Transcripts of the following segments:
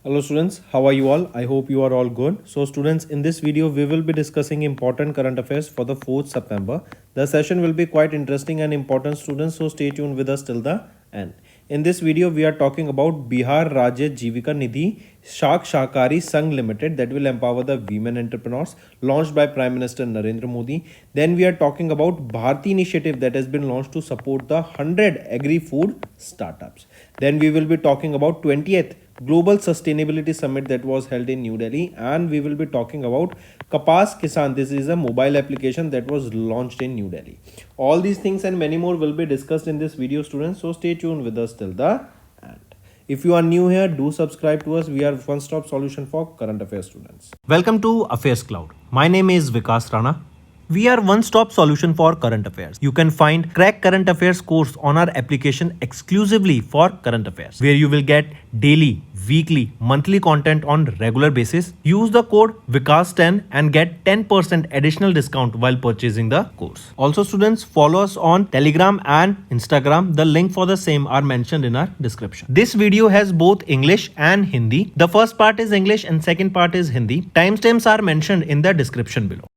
Hello students, how are you all? I hope you are all good. So students, in this video we will be discussing important current affairs for the 4th September. The session will be quite interesting and important students, so stay tuned with us till the end. In this video we are talking about Bihar Rajya Jivika Nidhi Shak Shakari Sangh Limited that will empower the women entrepreneurs, launched by Prime Minister Narendra Modi. Then we are talking about Bharti initiative that has been launched to support the 100 agri-food startups. Then we will be talking about 20th Global Sustainability Summit that was held in New Delhi, and we will be talking about Kapas Kisan. This is a mobile application that was launched in New Delhi. All these things and many more will be discussed in this video, students, so stay tuned with us till the end. If you are new here, do subscribe to us. We are one-stop solution for current affairs students. Welcome to Affairs Cloud. My name is Vikas Rana. We are one-stop solution for current affairs. You can find Crack Current Affairs course on our application exclusively for current affairs, where you will get daily, weekly, monthly content on regular basis. Use the code VIKAS10 and get 10% additional discount while purchasing the course. Also students, follow us on Telegram and Instagram. The link for the same are mentioned in our description. This video has both English and Hindi. The first part is English and second part is Hindi. Timestamps are mentioned in the description below.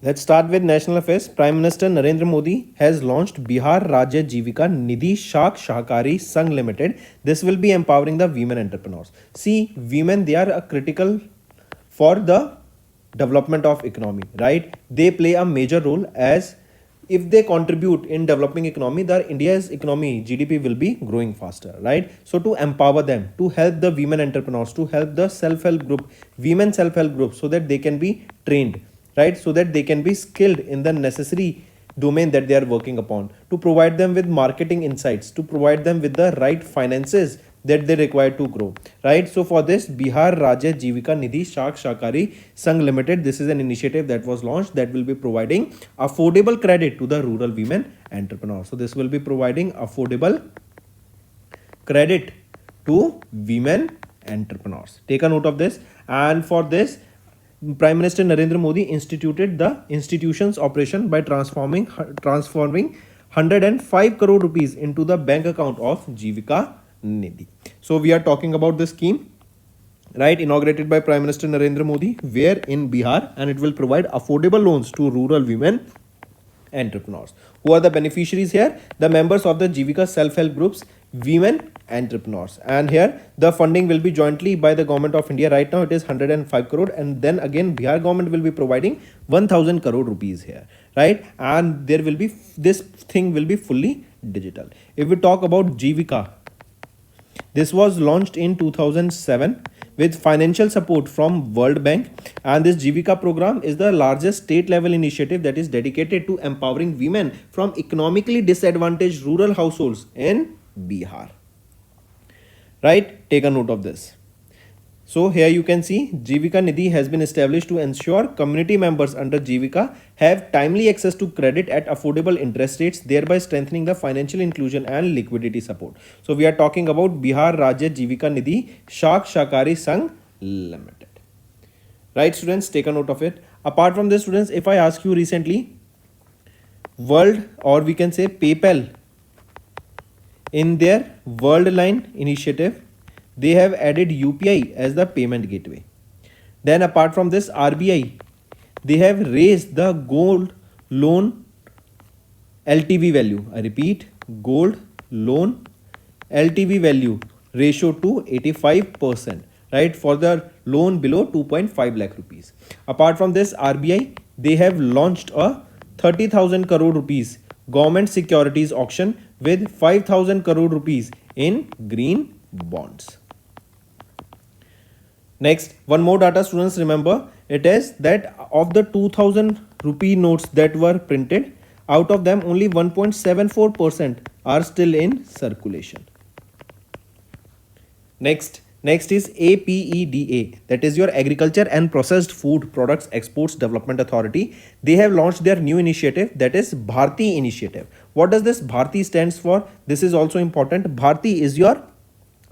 Let's start with national affairs. Prime Minister Narendra Modi has launched Bihar Rajya Jivika Nidhi Shak Shakari Sangh Limited. This will be empowering the women entrepreneurs. See, women, they are a critical for the development of economy, right? They play a major role, as if they contribute in developing economy, the India's economy GDP will be growing faster, right? So to empower them, to help the women entrepreneurs, to help the self-help group, women self-help group, so that they can be trained, right? So that they can be skilled in the necessary domain that they are working upon, to provide them with marketing insights, to provide them with the right finances that they require to grow, right? So for this, Bihar Rajya Jivika Nidhi Shak Shakari Sangh Limited, this is an initiative that was launched that will be providing affordable credit to the rural women entrepreneurs. So this will be providing affordable credit to women entrepreneurs. Take a note of this. And for this, Prime Minister Narendra Modi instituted the institution's operation by transforming 105 crore rupees into the bank account of Jivika Nidhi. So we are talking about the scheme, right, inaugurated by Prime Minister Narendra Modi, where in Bihar, and it will provide affordable loans to rural women entrepreneurs. Who are the beneficiaries here? The members of the Jivika self-help groups, women entrepreneurs. And here the funding will be jointly by the government of India. Right now it is 105 crore, and then again Bihar government will be providing 1000 crore rupees here, right? And there will be, this thing will be fully digital. If we talk about Jivika, this was launched in 2007 with financial support from World Bank, and this Jivika program is the largest state level initiative that is dedicated to empowering women from economically disadvantaged rural households in Bihar, right? Take a note of this. So here you can see Jivika Nidhi has been established to ensure community members under Jivika have timely access to credit at affordable interest rates, thereby strengthening the financial inclusion and liquidity support. So we are talking about Bihar Rajya Jivika Nidhi Shak Shakari Sangh Limited. Right students, take a note of it. Apart from this students, if I ask you recently, World, or we can say PayPal, in their World Line initiative, they have added UPI as the payment gateway. Then apart from this, RBI, they have raised the gold loan LTV value. I repeat, gold loan LTV value ratio to 85%, right, for the loan below 2.5 lakh rupees. Apart from this, RBI, they have launched a 30,000 crore rupees government securities auction with 5,000 crore rupees in green bonds. Next, one more data students, remember, it is that of the 2000 rupee notes that were printed, out of them only 1.74% are still in circulation. Next is APEDA, that is your Agriculture and Processed Food Products Exports Development Authority. They have launched their new initiative, that is Bharti initiative. What does this Bharti stands for? This is also important. Bharti is your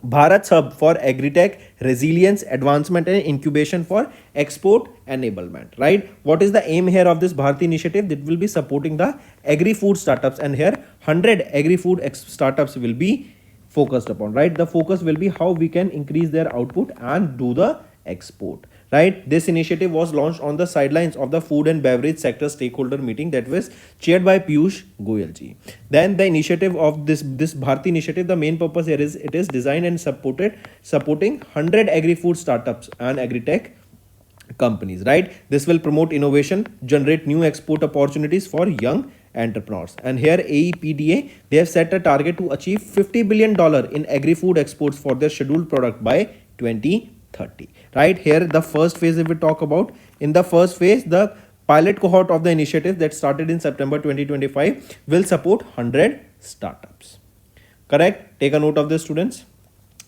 Bharat's hub for agri-tech, resilience, advancement and incubation for export enablement, right? What is the aim here of this Bharati initiative? That will be supporting the agri-food startups, and here 100 agri-food startups will be focused upon, right? The focus will be how we can increase their output and do the export, right? This initiative was launched on the sidelines of the food and beverage sector stakeholder meeting that was chaired by Piyush Goyal ji. Then the initiative of this Bharti initiative, the main purpose here is it is designed and supporting 100 agri-food startups and agri-tech companies, right? This will promote innovation, generate new export opportunities for young entrepreneurs. And here AEPDA, they have set a target to achieve $50 billion in agri-food exports for their scheduled product by 2030, right? Here the first phase, if we talk about, in the first phase, the pilot cohort of the initiative that started in September 2025 will support 100 startups. Correct? Take a note of this, students.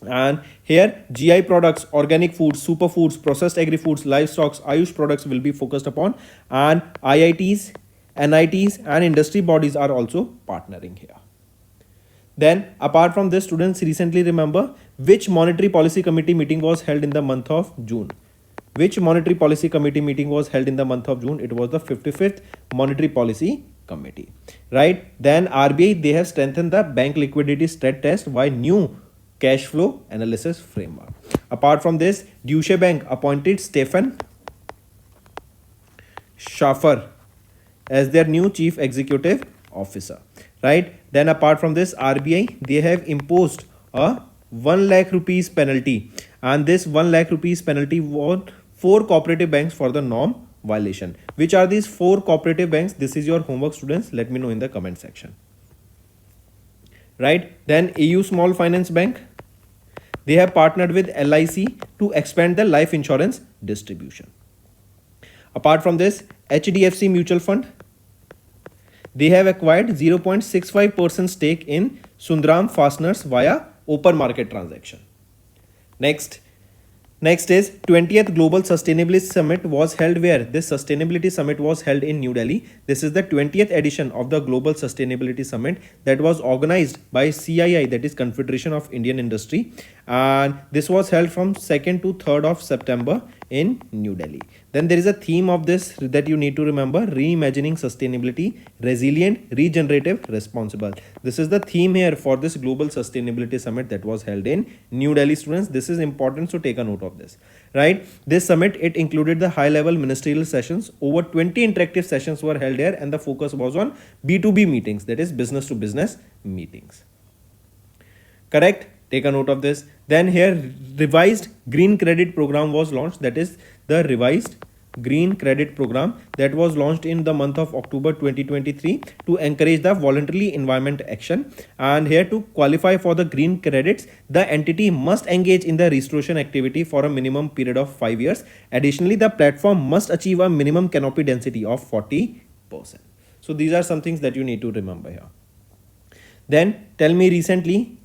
And here GI products, organic foods, superfoods, processed agri-foods, livestock, Ayush products will be focused upon, and IITs, NITs and industry bodies are also partnering here. Then apart from this, students recently remember which monetary policy committee meeting was held in the month of June. Which monetary policy committee meeting was held in the month of June? It was the 55th monetary policy committee, right? Then RBI, they have strengthened the bank liquidity stress test by new cash flow analysis framework. Apart from this, Deutsche Bank appointed Stefan Schaffer as their new chief executive officer, right? Then apart from this, RBI, they have imposed a 1 lakh rupees penalty, and this 1 lakh rupees penalty was 4 cooperative banks for the norm violation. Which are these 4 cooperative banks? This is your homework, students. Let me know in the comment section, right? Then AU Small Finance Bank, they have partnered with LIC to expand the life insurance distribution. Apart from this, HDFC Mutual Fund, they have acquired 0.65% stake in Sundaram Fasteners via open market transaction. Next is 20th Global Sustainability Summit was held where? This Sustainability Summit was held in New Delhi. This is the 20th edition of the Global Sustainability Summit that was organized by CII, that is Confederation of Indian Industry, and this was held from 2nd to 3rd of September in New Delhi. Then there is a theme of this that you need to remember: reimagining sustainability, resilient, regenerative, responsible. This is the theme here for this Global Sustainability Summit that was held in New Delhi, students. This is important, so take a note of this, right? This summit, it included the high-level ministerial sessions. Over 20 interactive sessions were held here, and the focus was on B2B meetings, that is business to business meetings. Correct? Take a note of this. Then here revised green credit program was launched, that is the revised green credit program that was launched in the month of October 2023 to encourage the voluntary environment action. And here, to qualify for the green credits, the entity must engage in the restoration activity for a minimum period of 5 years. Additionally, the platform must achieve a minimum canopy density of 40%. So these are some things that you need to remember here. Then tell me, recently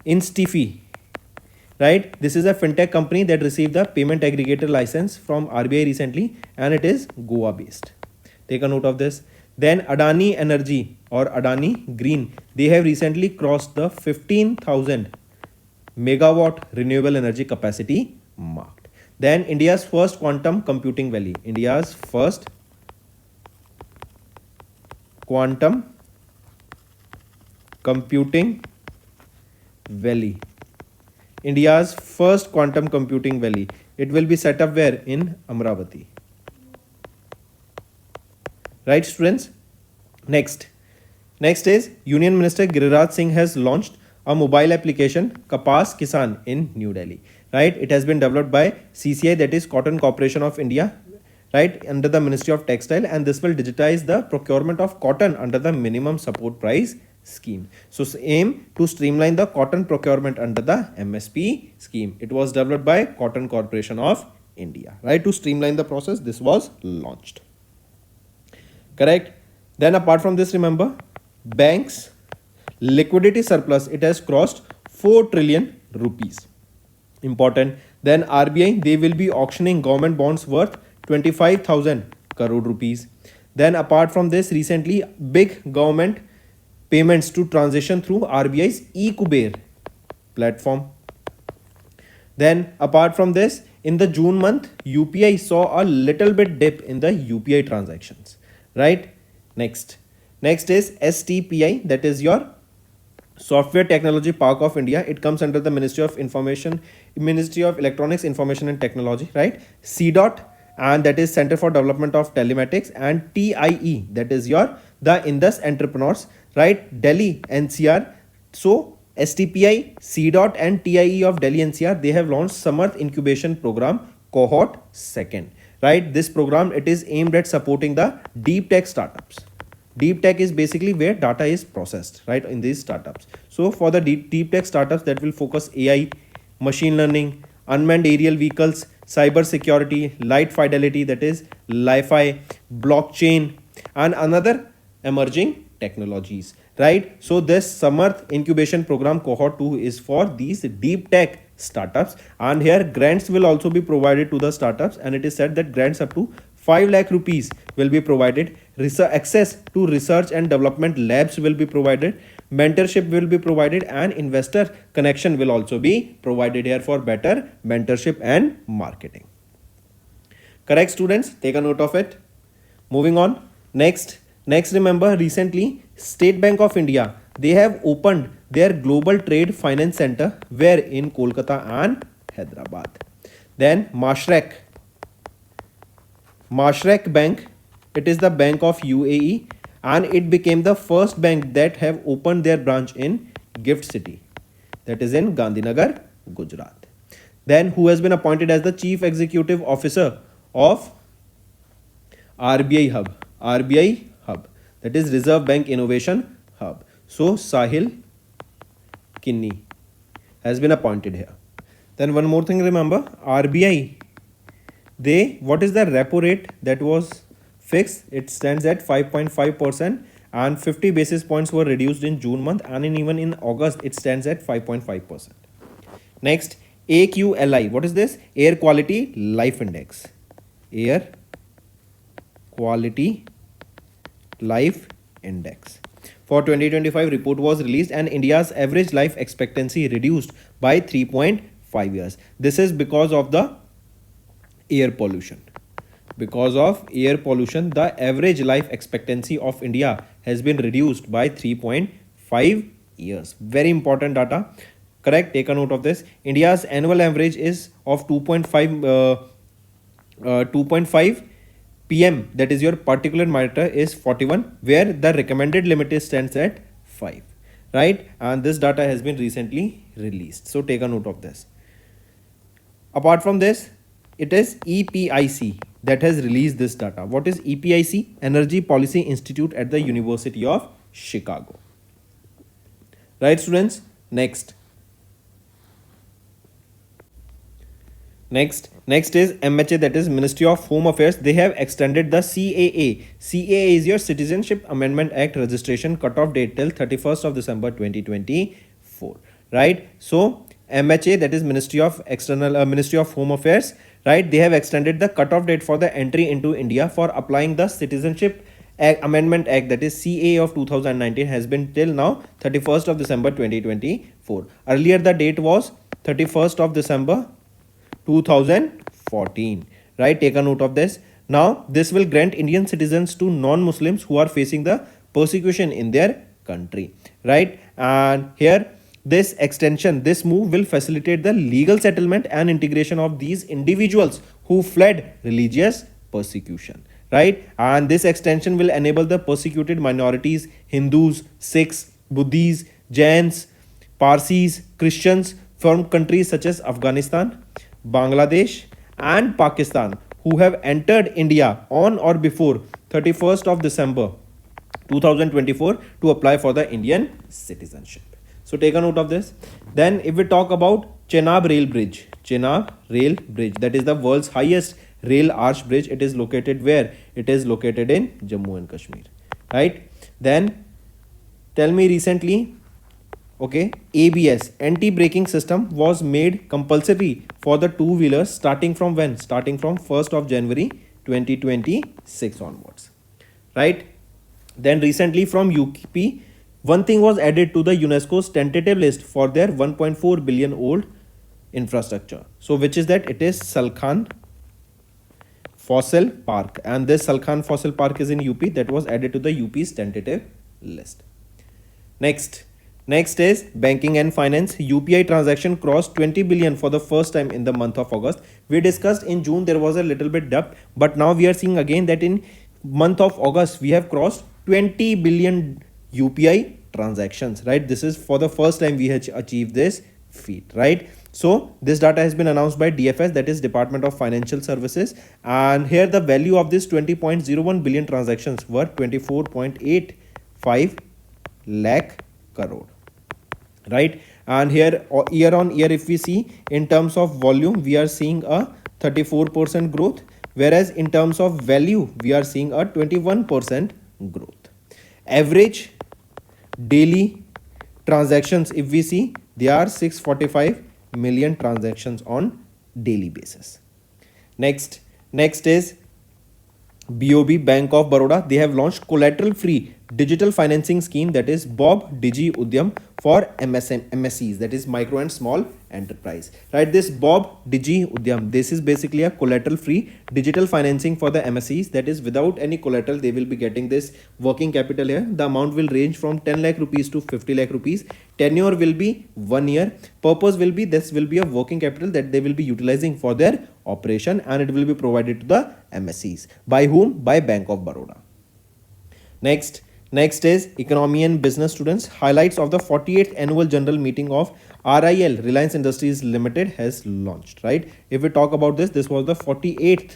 in Stiffy, right? This is a fintech company that received the payment aggregator license from RBI recently, and it is Goa based. Take a note of this. Then Adani Energy or Adani Green, they have recently crossed the 15,000 megawatt renewable energy capacity mark. Then India's first quantum computing valley. India's first quantum computing valley. India's first quantum computing valley. It will be set up where? In Amravati. Right, students? Next is Union Minister Giriraj Singh has launched a mobile application, Kapas Kisan, in New Delhi. Right? It has been developed by CCI, that is Cotton Corporation of India, right, under the Ministry of Textile, and this will digitize the procurement of cotton under the minimum support price scheme. So aim to streamline the cotton procurement under the MSP scheme. It was developed by Cotton Corporation of India, right? To streamline the process, this was launched. Correct? Then apart from this, remember, banks liquidity surplus, it has crossed 4 trillion rupees. Important. Then RBI, they will be auctioning government bonds worth 25,000 crore rupees. Then apart from this, recently big government payments to transition through RBI's eKuber platform. Then apart from this, in the June month, UPI saw a little bit dip in the UPI transactions, right? Next is STPI, that is your Software Technology Park of India. It comes under the Ministry of Electronics, Information and Technology, right? CDOT, and that is Center for Development of Telematics, and TIE, that is the Indus Entrepreneurs, right? Delhi NCR. So STPI, CDOT and TIE of Delhi NCR, they have launched Samarth Incubation Program Cohort 2nd, right? This program, it is aimed at supporting the deep tech startups. Deep tech is basically where data is processed, right, in these startups. So for the deep tech startups, that will focus AI, machine learning, unmanned aerial vehicles, cyber security, light fidelity, that is Li-Fi, blockchain, and another emerging technologies, right? So this Samarth Incubation Program Cohort 2 is for these deep tech startups, and here grants will also be provided to the startups, and it is said that grants up to 5 lakh rupees will be provided. Access to research and development labs will be provided. Mentorship will be provided, and investor connection will also be provided here for better mentorship and marketing. Correct, students? Take a note of it. Moving on. Next, remember, recently State Bank of India, they have opened their Global Trade Finance Center, where in Kolkata and Hyderabad. Then Mashreq Bank, it is the Bank of UAE, and it became the first bank that have opened their branch in Gift City, that is in Gandhinagar, Gujarat. Then who has been appointed as the Chief Executive Officer of RBI Hub, that is Reserve Bank Innovation Hub. So Sahil Kinney has been appointed here. Then one more thing, remember, RBI, what is the repo rate that was fixed? It stands at 5.5%, and 50 basis points were reduced in June month, and even in August it stands at 5.5%. Next, AQLI, what is this? Air Quality Life Index. Air Quality Life Index for 2025 report was released, and India's average life expectancy reduced by 3.5 years. This is because of the air pollution. Because of air pollution, the average life expectancy of India has been reduced by 3.5 years. Very important data. Correct? Take a note of this. India's annual average is of 2.5 PM, that is your particulate matter, is 41, where the recommended limit stands at 5, right? And this data has been recently released. So take a note of this. Apart from this, it is EPIC that has released this data. What is EPIC? Energy Policy Institute at the University of Chicago. Right, students? Next is MHA, that is Ministry of Home Affairs. They have extended the CAA. CAA is your Citizenship Amendment Act registration cutoff date till 31st of December 2024. Right? So MHA, that is Ministry of Home Affairs, right? They have extended the cutoff date for the entry into India for applying the Citizenship Amendment Act, that is CAA of 2019, has been till now 31st of December 2024. Earlier the date was 31st of December 2014, right? Take a note of this. Now this will grant Indian citizens to non-Muslims who are facing the persecution in their country, right? And here this move will facilitate the legal settlement and integration of these individuals who fled religious persecution, right? And this extension will enable the persecuted minorities, Hindus, Sikhs, Buddhists, Jains, Parsis, Christians from countries such as Afghanistan, Bangladesh and Pakistan who have entered India on or before 31st of December 2024 to apply for the Indian citizenship. So take a note of this. Then if we talk about Chenab Rail Bridge, that is the world's highest rail arch bridge. It is located where? It is located in Jammu and Kashmir, right? Then tell me, recently, okay, ABS, anti-braking system, was made compulsory for the two-wheelers starting from when? Starting from 1st of January 2026 onwards, right? Then recently from UP, One thing was added to the UNESCO's tentative list for their 1.4 billion old infrastructure. So which is that? It is Salkhan Fossil Park, and this Salkhan Fossil Park is in UP, that was added to the UP's tentative list. Next is banking and finance. UPI transaction crossed 20 billion for the first time in the month of August. We discussed in June there was a little bit dip, but now we are seeing again that in month of August we have crossed 20 billion UPI transactions, right? This is for the first time we have achieved this feat, right? So this data has been announced by DFS, that is Department of Financial Services, and here the value of this 20.01 billion transactions were 24.85 lakh crore, right? And here year on year, if we see in terms of volume, we are seeing a 34% growth, whereas in terms of value we are seeing a 21% growth. Average daily transactions, if we see, they are 645 million transactions on daily basis. Next is BOB, Bank of Baroda. They have launched collateral free digital financing scheme, that is Bob Digi Udyam, for MSEs, that is micro and small enterprise, right? This Bob Digi Udyam, this is basically a collateral free digital financing for the MSEs, that is without any collateral they will be getting this working capital here. The amount will range from 10 lakh rupees to 50 lakh rupees. Tenure will be 1 year. Purpose will be, this will be a working capital that they will be utilizing for their operation, and it will be provided to the MSEs. By whom? By Bank of Baroda. Next is economy and business students. Highlights of the 48th annual general meeting of RIL, Reliance Industries Limited, has launched, right? If we talk about this was the 48th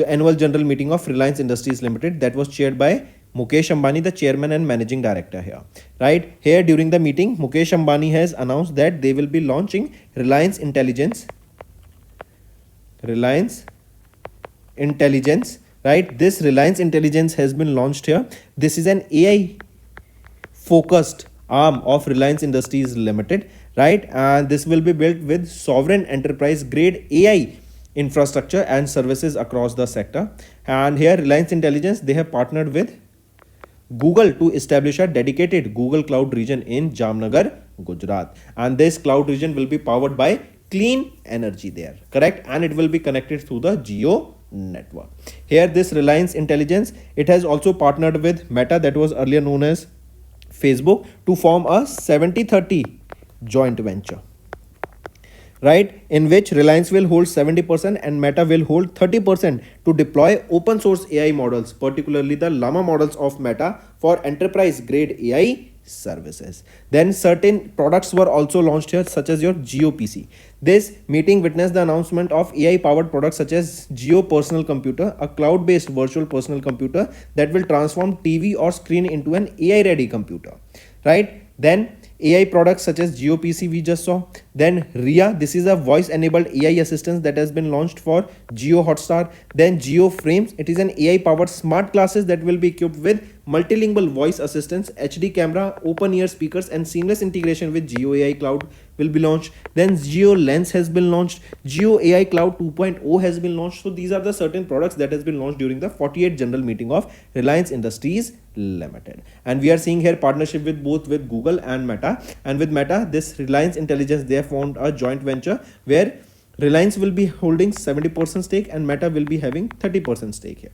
annual general meeting of Reliance Industries Limited, that was chaired by Mukesh Ambani, the chairman and managing director here, right? Here during the meeting, Mukesh Ambani has announced that they will be launching Reliance Intelligence, right? This Reliance Intelligence has been launched here. This is an AI focused arm of Reliance Industries Limited, right? And this will be built with sovereign enterprise grade AI infrastructure and services across the sector. And here Reliance Intelligence, they have partnered with Google to establish a dedicated Google Cloud region in Jamnagar, Gujarat. And this cloud region will be powered by clean energy there, correct? And it will be connected through the Geo network. Here this Reliance Intelligence, it has also partnered with Meta, that was earlier known as Facebook, to form a 70-30 joint venture, right? In which Reliance will hold 70% and Meta will hold 30% to deploy open source AI models, particularly the Llama models of Meta, for enterprise grade AI services. Then certain products were also launched here, such as your GeoPC. This meeting witnessed the announcement of AI powered products such as Geo Personal Computer, a cloud based virtual personal computer that will transform TV or screen into an AI ready computer, right? Then AI products such as GeoPC we just saw. Then RIA, this is a voice enabled AI assistant that has been launched for Geo Hotstar. Then Geo Frames, it is an AI powered smart glasses that will be equipped with multilingual voice assistance, HD camera, open ear speakers, and seamless integration with Geo AI Cloud will be launched. Then Geo Lens has been launched. Geo AI Cloud 2.0 has been launched. So these are the certain products that has been launched during the 48th general meeting of Reliance Industries Limited. And we are seeing here partnership with both with Google and Meta. And with Meta, this Reliance Intelligence, they have formed a joint venture where Reliance will be holding 70% stake and Meta will be having 30% stake here.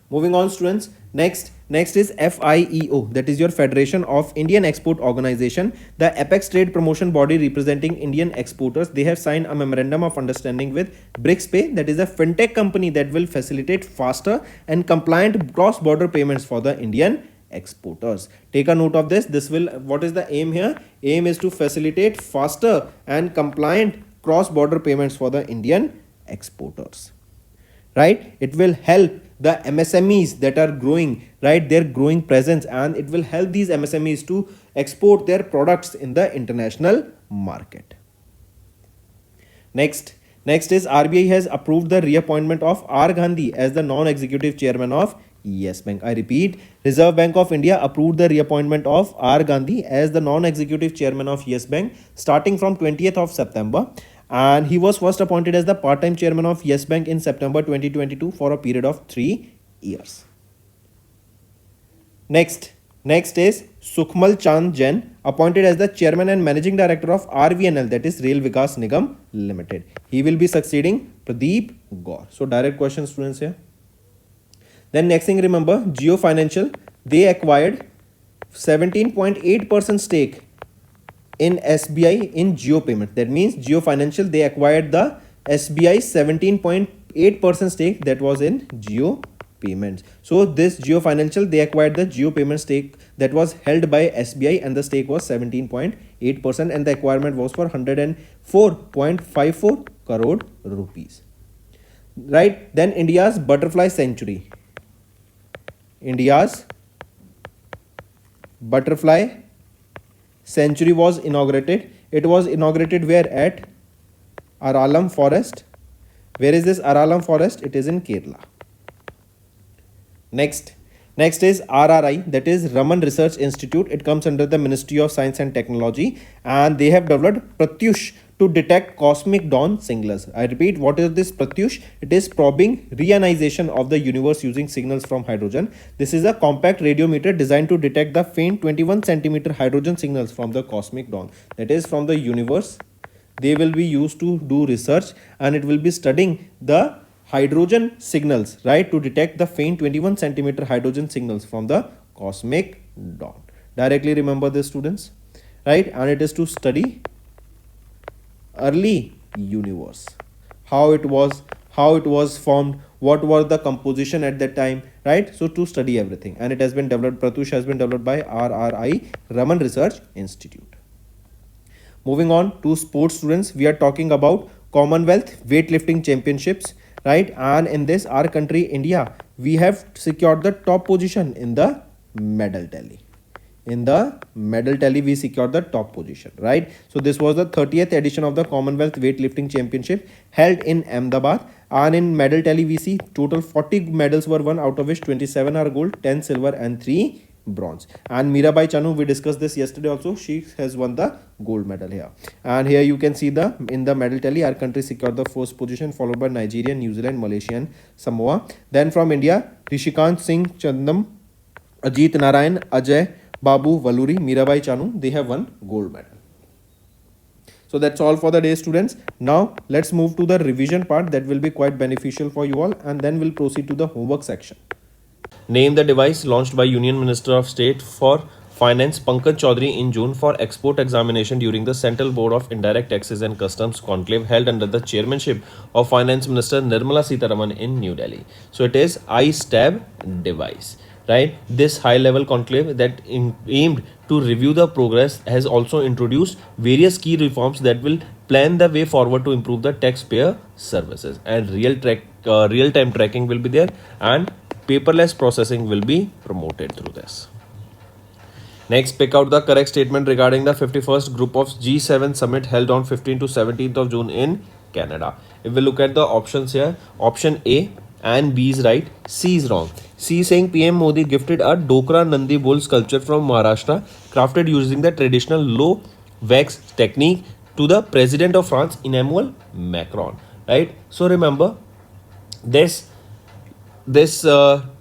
Moving on, students, next is FIEO, that is your Federation of Indian Export Organization, the apex trade promotion body representing Indian exporters. They have signed a memorandum of understanding with BRICS-Pay, that is a fintech company that will facilitate faster and compliant cross-border payments for the Indian exporters. Take a note of this. What is the aim here? Aim is to facilitate faster and compliant cross-border payments for the Indian exporters, right? It will help the MSMEs that are growing, right? Their growing presence, and it will help these MSMEs to export their products in the international market. Next is RBI has approved the reappointment of R. Gandhi as the non-executive chairman of Yes Bank. I repeat, Reserve Bank of India approved the reappointment of R. Gandhi as the non-executive chairman of Yes Bank starting from 20th of September. And he was first appointed as the part-time chairman of Yes Bank in September 2022 for a period of 3 years. Next Next is Sukhmal Chand Jain, appointed as the chairman and managing director of RVNL, that is Rail Vikas Nigam Limited. He will be succeeding Pradeep Gaur. So direct question, students, here. Then next thing, remember, Jio Financial, they acquired 17.8% stake in SBI in Jio Payment. That means Jio Financial, they acquired the SBI 17.8% stake that was in Jio Payments. So this Jio Financial, they acquired the Jio Payment stake that was held by SBI, and the stake was 17.8%, and the acquirement was for 104.54 crore rupees. Right? Then India's butterfly sanctuary. India's butterfly sanctuary was inaugurated. It was inaugurated where? At Aralam Forest. Where is this Aralam Forest? It is in Kerala. Next is RRI, that is Raman Research Institute. It comes under the Ministry of Science and Technology, and they have developed Pratyush to detect cosmic dawn signals. I repeat, what is this Pratyush? It is probing reionization of the universe using signals from hydrogen. This is a compact radiometer designed to detect the faint 21 centimeter hydrogen signals from the cosmic dawn, that is from the universe. They will be used to do research, and it will be studying the hydrogen signals, right, to detect the faint 21 centimeter hydrogen signals from the cosmic dawn. Directly remember this, students, right? And it is to study early universe, how it was formed, what was the composition at that time, right? So to study everything, and it has been developed, Pratyush has been developed by RRI, Raman Research Institute. Moving on to sports, students, we are talking about Commonwealth Weightlifting Championships, right? And in this, our country India, we have secured the top position in the medal tally. In the medal tally, we secured the top position, right? So this was the 30th edition of the Commonwealth Weightlifting Championship held in Ahmedabad, and in medal tally we see total 40 medals were won, out of which 27 are gold, 10 silver and 3 bronze. And Mirabai Chanu, we discussed this yesterday also, she has won the gold medal here. And here you can see in the medal tally, our country secured the first position, followed by Nigeria, New Zealand, Malaysia and Samoa. Then from India, Rishikant Singh Chandam, Ajit Narayan, Ajay Babu Valuri, Mirabai Chanu, they have won gold medal. So that's all for the day, students. Now let's move to the revision part, that will be quite beneficial for you all, and then we'll proceed to the homework section. Name the device launched by Union Minister of State for Finance Pankaj Chaudhary in June for export examination during the Central Board of Indirect Taxes and Customs conclave held under the chairmanship of Finance Minister Nirmala Sitharaman in New Delhi. So it is iStab device, right? This high-level conclave that aimed to review the progress has also introduced various key reforms that will plan the way forward to improve the taxpayer services, and real-time tracking will be there, and paperless processing will be promoted through this. Next, pick out the correct statement regarding the 51st group of G7 summit held on 15th to 17th of June in Canada. If we look at the options here, option A and B is right, C is wrong. C is saying PM Modi gifted a Dokra Nandi bull sculpture from Maharashtra crafted using the traditional low wax technique to the President of France, Emmanuel Macron, right? So remember, this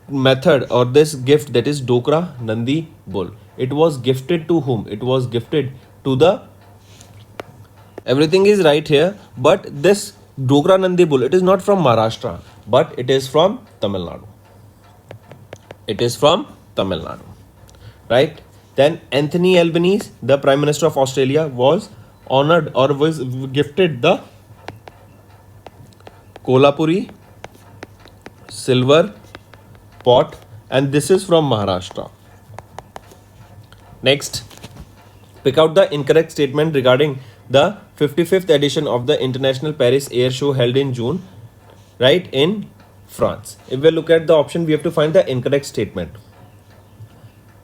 method or this gift, that is Dokra Nandi bull, it was gifted to whom? It was gifted to the, everything is right here, but this Dokra Nandi bull, it is not from Maharashtra, but it is from Tamil Nadu. It is from Tamil Nadu, right? Then Anthony Albanese, the Prime Minister of Australia, was honored or was gifted the Kolhapuri silver pot, and this is from Maharashtra. Next, pick out the incorrect statement regarding the 55th edition of the International Paris Air Show held in June, right, in France. If we look at the option, we have to find the incorrect statement.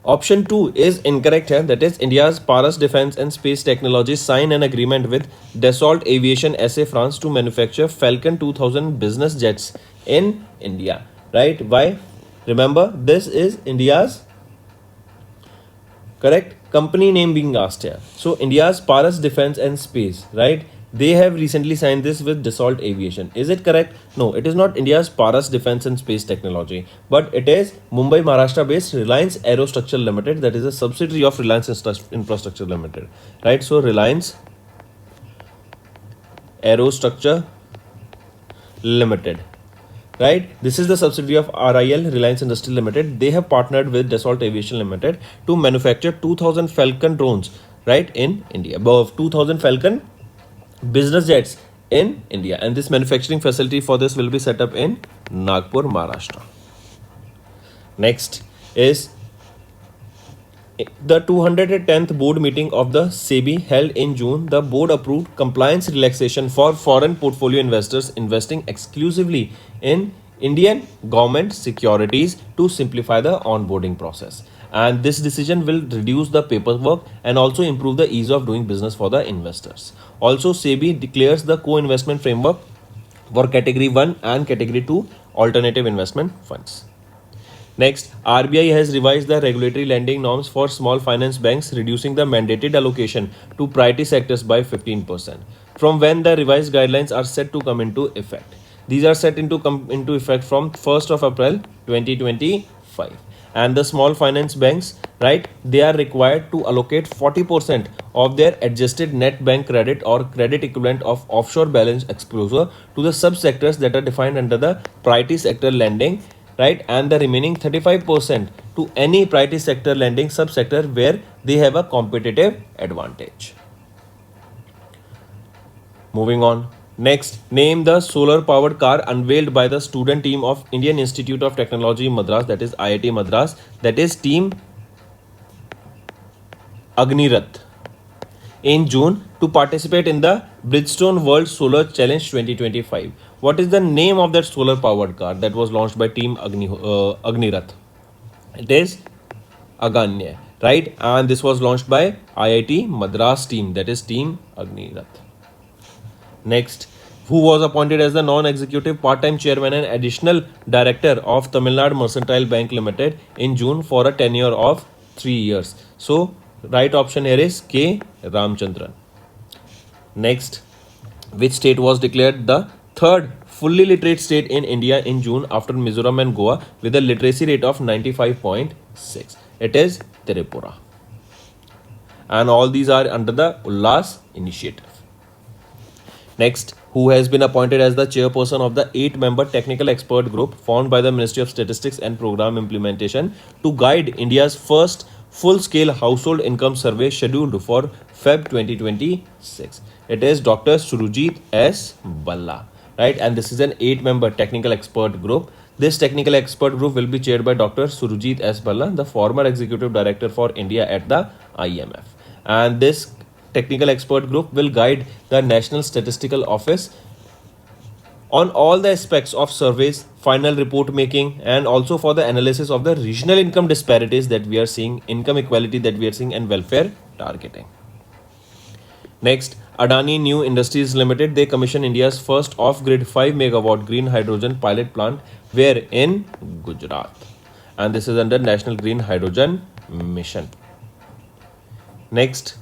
Option 2 is incorrect here, that is India's Paras Defense and Space Technologies signed an agreement with Dassault Aviation SA France to manufacture Falcon 2000 business jets in India, right? Why? Remember, this is India's correct company name being asked here. So India's Paras Defense and Space, right? They have recently signed this with Dassault Aviation. Is it correct? No, it is not India's Paras Defense and Space Technology, but it is Mumbai, Maharashtra-based Reliance Aerostructure Limited, that is a subsidiary of Reliance Infrastructure Limited, right? So Reliance Aerostructure Limited, right? This is the subsidiary of RIL, Reliance Industries Limited. They have partnered with Dassault Aviation Limited to manufacture 2000 Falcon drones, right, in India. Above 2000 Falcon business jets in India, and this manufacturing facility for this will be set up in Nagpur, Maharashtra. Next is the 210th board meeting of the SEBI held in June. The board approved compliance relaxation for foreign portfolio investors investing exclusively in Indian government securities to simplify the onboarding process. And this decision will reduce the paperwork and also improve the ease of doing business for the investors. Also, SEBI declares the co-investment framework for Category 1 and Category 2 alternative investment funds. Next, RBI has revised the regulatory lending norms for small finance banks, reducing the mandated allocation to priority sectors by 15%. From when the revised guidelines are set to come into effect? These are set into come into effect from 1st of April 2025. And the small finance banks, right, they are required to allocate 40% of their adjusted net bank credit or credit equivalent of offshore balance exposure to the subsectors that are defined under the priority sector lending, right, and the remaining 35% to any priority sector lending subsector where they have a competitive advantage. Moving on. Next, name the solar powered car unveiled by the student team of Indian Institute of Technology Madras, that is IIT Madras, that is team Agni-Rath, in June to participate in the Bridgestone World Solar Challenge 2025. What is the name of that solar powered car that was launched by team Agni-Rath? It is Aganya, right? And this was launched by IIT Madras team, that is team Agni-Rath. Next, who was appointed as the non-executive part-time chairman and additional director of Tamil Nadu Mercantile Bank Limited in June for a tenure of 3 years. So, right option here is K. Ramchandran. Next, which state was declared the third fully literate state in India in June after Mizoram and Goa with a literacy rate of 95.6? It is Tripura. And all these are under the Ullas initiative. Next, who has been appointed as the chairperson of the 8-member technical expert group formed by the Ministry of Statistics and Program Implementation to guide India's first full-scale household income survey scheduled for Feb 2026. It is Dr. Surujit S. Balla, right? And this is an 8-member technical expert group. This technical expert group will be chaired by Dr. Surujit S. Balla, the former executive director for India at the IMF. And this technical expert group will guide the National Statistical Office on all the aspects of surveys, final report making, and also for the analysis of the regional income disparities that we are seeing, income equality that we are seeing, and welfare targeting. Next, Adani New Industries Limited, they commissioned India's first off-grid 5 megawatt green hydrogen pilot plant where in Gujarat, and this is under National Green Hydrogen Mission. Next,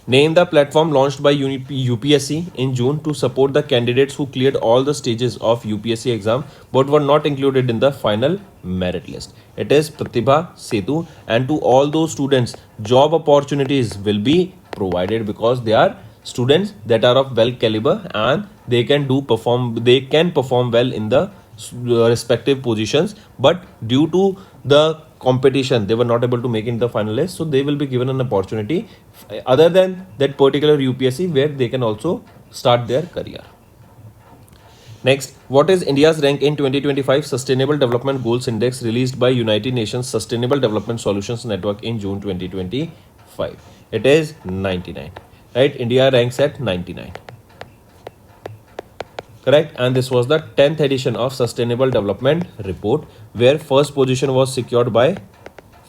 name the platform launched by UPSC in June to support the candidates who cleared all the stages of UPSC exam but were not included in the final merit list. It is Pratibha Setu, and to all those students, job opportunities will be provided because they are students that are of well caliber and they can perform well in the respective positions, but due to the competition they were not able to make it in the final list, so they will be given an opportunity other than that particular UPSC where they can also start their career. Next, what is India's rank in 2025 Sustainable Development Goals Index released by United Nations Sustainable Development Solutions Network in June 2025? It is 99, right? India ranks at 99. Correct. And this was the 10th edition of Sustainable Development Report, where first position was secured by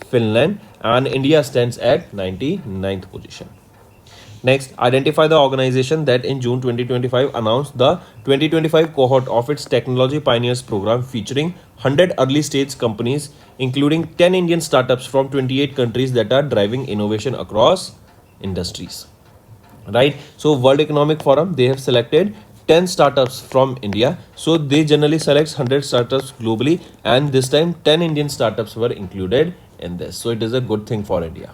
Finland and India stands at 99th position. Next, identify the organization that in June 2025 announced the 2025 cohort of its Technology Pioneers program featuring 100 early stage companies including 10 Indian startups from 28 countries that are driving innovation across industries. right? So World Economic Forum, they have selected 10 startups from India. So they generally select 100 startups globally, and this time 10 Indian startups were included in this. So it is a good thing for India.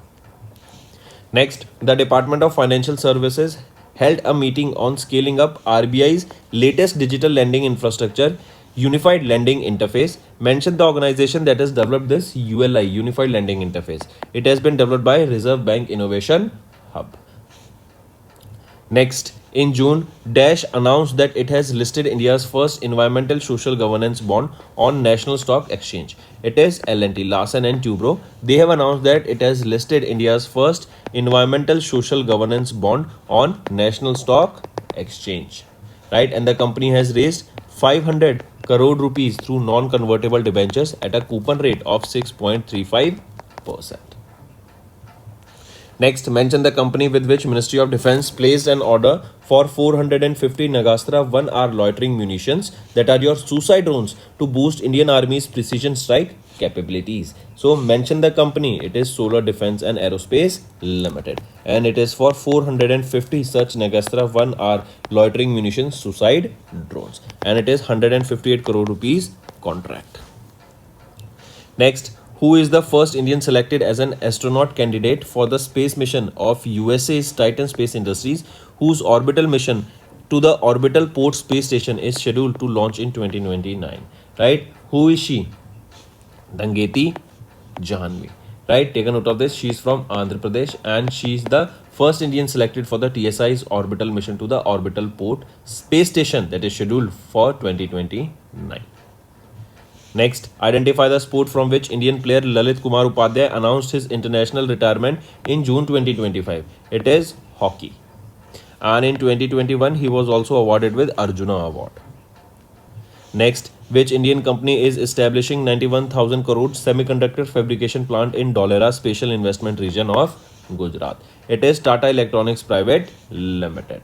Next, the Department of Financial Services held a meeting on scaling up RBI's latest digital lending infrastructure, Unified Lending Interface. Mentioned the organization that has developed this ULI, Unified Lending Interface. It has been developed by Reserve Bank Innovation Hub. Next, in June, Dash announced that it has listed India's first environmental social governance bond on National Stock Exchange. It is L&T, Larsen and Toubro. They have announced that it has listed India's first environmental social governance bond on National Stock Exchange, right? And the company has raised 500 crore rupees through non-convertible debentures at a coupon rate of 6.35%. Next, mention the company with which Ministry of Defence placed an order for 450 Nagastra 1R loitering munitions that are your suicide drones to boost Indian Army's precision strike capabilities. So mention the company. It is Solar Defence and Aerospace Limited, and it is for 450 such Nagastra 1R loitering munitions suicide drones, and it is 158 crore rupees contract. Next, who is the first Indian selected as an astronaut candidate for the space mission of USA's Titan Space Industries, whose orbital mission to the orbital port space station is scheduled to launch in 2029, right? Who is she? Dangeti Janvi, right? Take a note of this. She is from Andhra Pradesh, and she is the first Indian selected for the TSI's orbital mission to the orbital port space station that is scheduled for 2029. Next, identify the sport from which Indian player Lalit Kumar Upadhyay announced his international retirement in June 2025. It is hockey. And in 2021, he was also awarded with Arjuna Award. Next, which Indian company is establishing 91,000 crore semiconductor fabrication plant in Dholera Special Investment Region of Gujarat? It is Tata Electronics Private Limited.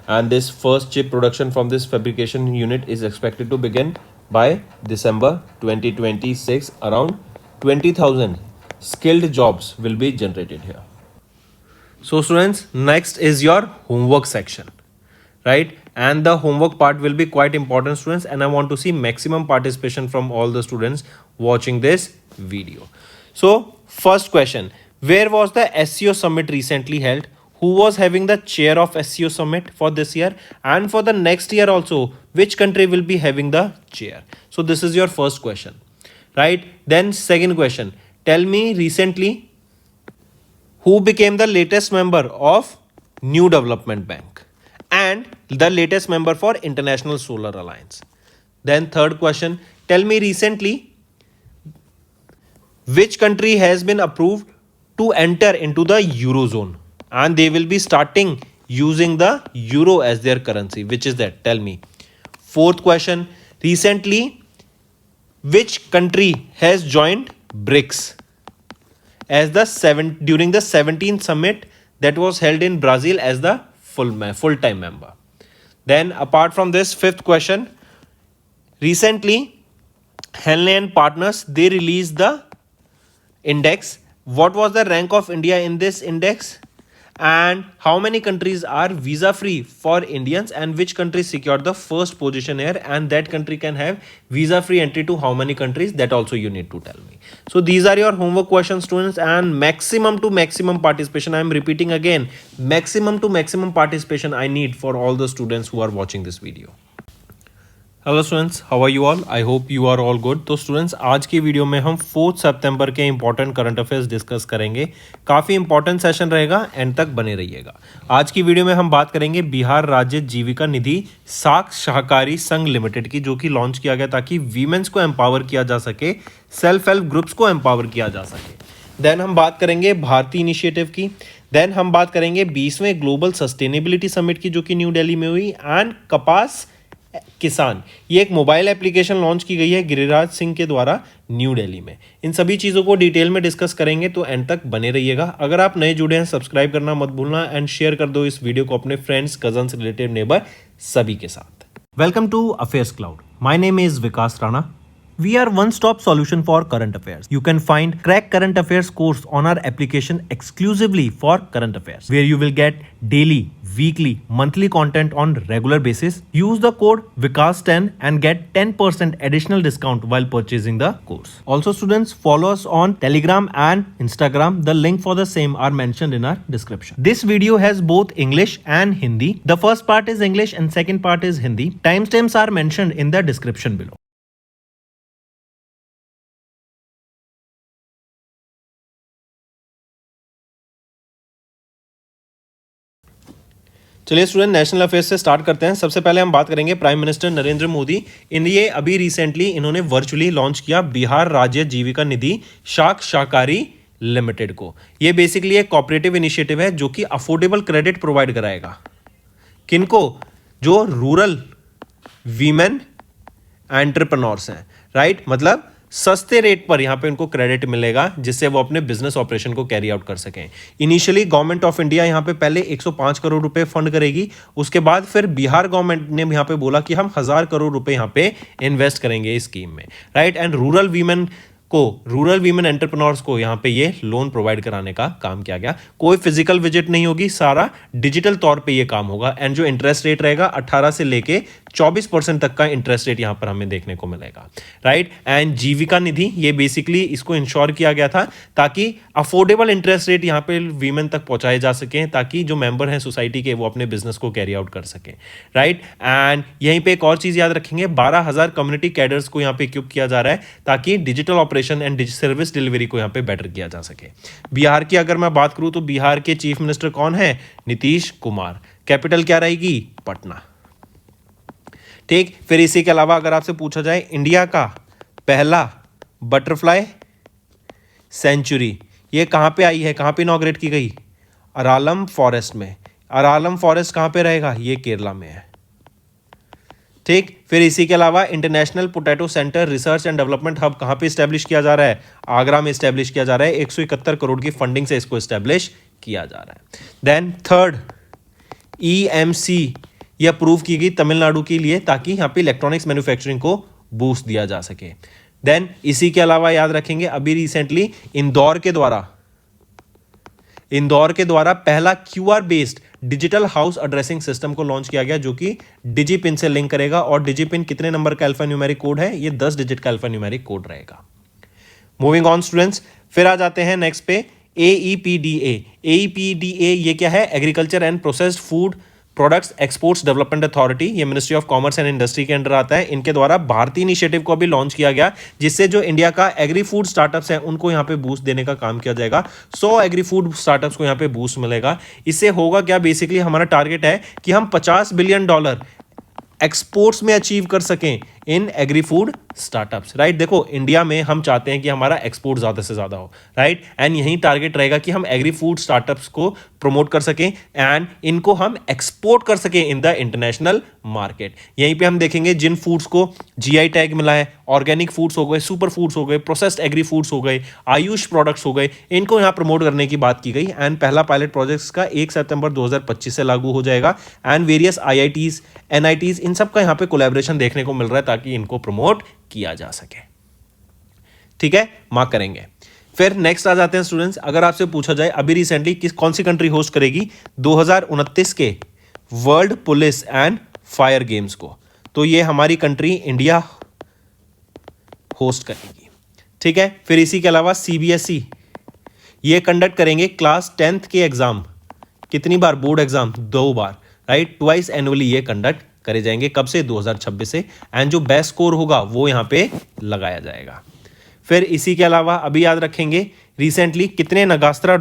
And this first chip production from this fabrication unit is expected to begin by December 2026. Around 20,000 skilled jobs will be generated here. So students, next is your homework section, right? And the homework part will be quite important, students, and I want to see maximum participation from all the students watching this video. So first question, where was the SEO summit recently held? Who was having the chair of SEO summit for this year, and for the next year also, which country will be having the chair? So this is your first question, right? Then second question, tell me recently who became the latest member of New Development Bank and the latest member for International Solar Alliance. Then third question, tell me recently which country has been approved to enter into the Eurozone, and they will be starting using the euro as their currency. Which is that? Tell me. Fourth question, recently which country has joined BRICS as the during the 17th summit that was held in Brazil as the full-time member? Then apart from this, fifth question, recently Henley and Partners, they released the index. What was the rank of India in this index, and how many countries are visa free for Indians, and which country secured the first position here, and that country can have visa free entry to how many countries? That also you need to tell me. So these are your homework questions, students, and maximum to maximum participation. I am repeating again, maximum to maximum participation I need for all the students who are watching this video. Hello students, how are you all? I hope you are all good. तो students, आज की video में हम 4 सितंबर के important current affairs discuss करेंगे. काफ़ी important session रहेगा, and तक बने रहिएगा. आज की वीडियो में हम बात करेंगे बिहार राज्य जीविका निधि साख सहकारी संघ लिमिटेड की, जो कि लॉन्च किया गया ताकि वीमेंस को एम्पावर किया जा सके, सेल्फ हेल्प ग्रुप्स को एम्पावर किया जा सके. देन हम बात करेंगे भारतीय इनिशिएटिव की. देन हम बात करेंगे 20वें ग्लोबल सस्टेनेबिलिटी समिट की, जो कि न्यू दिल्ली में हुई. एंड कपास किसान, ये एक मोबाइल एप्लीकेशन लॉन्च की गई है गिरिराज सिंह के द्वारा न्यू दिल्ली में. इन सभी चीज़ों को डिटेल में डिस्कस करेंगे, तो एंड तक बने रहिएगा. अगर आप नए जुड़े हैं, सब्सक्राइब करना मत भूलना, एंड शेयर कर दो इस वीडियो को अपने फ्रेंड्स, कजन्स, रिलेटिव, नेबर सभी के साथ. Welcome to affairs cloud. My name is Vikas Rana. We are one-stop solution for current affairs. You can find Crack Current Affairs course on our application exclusively for current affairs, where you will get daily, weekly, monthly content on regular basis. Use the code VIKAS10 and get 10% additional discount while purchasing the course. Also, students, follow us on Telegram and Instagram. The link for the same are mentioned in our description. This video has both English and Hindi. The first part is English and second part is Hindi. Timestamps are mentioned in the description below. चलिए student, national affairs से start करते हैं। सबसे पहले हम बात करेंगे prime minister Narendra Modi. ये अभी रिसेंटली इन्होंने वर्चुअली लॉन्च किया बिहार राज्य जीविका निधि शाक शाकाहारी लिमिटेड को। ये बेसिकली एक कोऑपरेटिव इनिशिएटिव है जो कि अफोर्डेबल क्रेडिट प्रोवाइड कराएगा किनको? जो रूरल वीमेन एंटरप्रेन्योर्स हैं, राइट। मतलब सस्ते रेट पर यहां पे उनको क्रेडिट मिलेगा जिससे वो अपने बिजनेस ऑपरेशन को कैरी आउट कर सकें। इनिशियली गवर्नमेंट ऑफ इंडिया यहां पे पहले 105 करोड़ रुपए फंड करेगी, उसके बाद फिर बिहार गवर्नमेंट ने यहां पे बोला कि हम 1000 करोड़ रुपए यहां पे इन्वेस्ट करेंगे इस स्कीम में, right. And rural women entrepreneurs को यहां पे ये लोन प्रोवाइड कराने का काम किया गया। कोई फिजिकल विजिट नहीं होगी, सारा डिजिटल तौर पे ये काम होगा। एंड जो इंटरेस्ट रेट रहेगा 18 से लेके 24% तक का इंटरेस्ट रेट यहां पर हमें देखने को मिलेगा, राइट। एंड जीविका निधि ये बेसिकली इसको इंश्योर किया गया था ताकि अफोर्डेबल इंटरेस्ट रेट यहां पे वीमेन तक पहुंचाए जा सके, ताकि जो मेंबर हैं सोसाइटी के वो अपने बिजनेस को कैरी आउट कर सके, राइट। एंड यहीं पे एक और चीज याद रखेंगे, 12,000 कम्युनिटी कैडर्स को यहां पे इक्विप किया जा रहा है ताकि digital operation and service delivery को यहां पे बेटर किया जा सके। बिहार की अगर मैं बात करूं तो बिहार के चीफ मिनिस्टर कौन है? नीतीश कुमार। कैपिटल क्या रहेगी? पटना, ठीक। फिर इसी के अलावा अगर आपसे पूछा जाए इंडिया का पहला बटरफ्लाई सेंचुरी ये कहां पे आई है, कहां पे इनॉग्रेट की गई? अरालम फॉरेस्ट में। अरालम फॉरेस्ट कहां पे रहेगा? ये केरला में है, ठीक। फिर इसी के अलावा international potato centre research and development hub कहां पे स्टैब्लिश किया जा रहा है? आगरा में स्टैब्लिश किया जा रहा है। 171 करोड़ की फंडिंग से इसको स्टैब्लिश किया जा रहा है। देन थर्ड EMC ये अप्रूव की गई तमिलनाडु के लिए ताकि यहां पे इलेक्ट्रॉनिक्स मैन्युफैक्चरिंग को बूस्ट दिया जा सके। देन इसी के अलावा याद रखेंगे अभी रिसेंटली इंदौर के द्वारा पहला QR based digital house addressing system को लॉन्च किया गया जो कि डिजिपिन से लिंक करेगा। और डिजिपिन कितने नंबर का अल्फान्यूमेरिक कोड है? ये 10 डिजिट का अल्फान्यूमेरिक कोड रहेगा। मूविंग ऑन स्टूडेंट्स, फिर आ जाते हैं नेक्स्ट पे AEPDA ये क्या है? Agriculture and processed food products exports development authority. ये ministry of commerce and industry के अंडर आता है। इनके द्वारा भारतीय इनिशिएटिव को अभी लॉन्च किया गया जिससे जो इंडिया का एग्री फूड स्टार्टअप्स हैं उनको यहाँ पे बूस्ट देने का काम किया जाएगा। 100 एग्री फूड स्टार्टअप्स को यहाँ पे बूस्ट मिलेगा। इससे होगा क्या? बेसिकली हमारा टारगेट है कि हम $50 बिलियन एक्सपोर्ट्स में अचीव कर सकें इन एग्री फूड स्टार्टअप्स, राइट। देखो इंडिया में हम चाहते हैं कि हमारा एक्सपोर्ट ज्यादा से ज्यादा हो, राइट। एंड यही टारगेट रहेगा कि हम एग्री फूड स्टार्टअप्स को प्रमोट कर सकें एंड इनको हम एक्सपोर्ट कर सकें इन द इंटरनेशनल मार्केट। यहीं पे हम देखेंगे जिन फूड्स को GI टैग मिला है, ऑर्गेनिक फूड्स हो गए, सुपर फूड्स हो गए, प्रोसेस्ड एग्री फूड्स हो गए, आयुष प्रोडक्ट्स हो गए, इनको यहाँ प्रमोट करने की बात की गई। एंड पहला पायलट प्रोजेक्ट्स का 1 सितंबर 2025 से लागू हो जाएगा। एंड वेरियस IITs NITs इन सब का यहाँ पे कोलैबोरेशन देखने को मिल रहा है ताकि इनको प्रमोट किया जा सके, ठीक है। मार्क करेंगे। फिर नेक्स्ट आ जाते हैं स्टूडेंट्स, अगर आपसे पूछा जाए अभी रिसेंटली कौन सी कंट्री होस्ट करेगी 2029 के world police and fire games को, तो ये हमारी कंट्री इंडिया होस्ट करेगी, ठीक है। फिर इसी के अलावा CBSE ये कंडक्ट करेंगे क्लास 10th के एग्जाम। कितनी बार? बोर्ड एग्जाम 2 बार, राइट। ट्वाइस एनुअली ये कंडक्ट करे जाएंगे। कब से? 2026 से। एंड जो बेस्ट स्कोर होगा वो यहां पे लगाया जाएगा। फिर इसी के अलावा अभी याद रखेंगे रिसेंटली कितने नगास्त्रा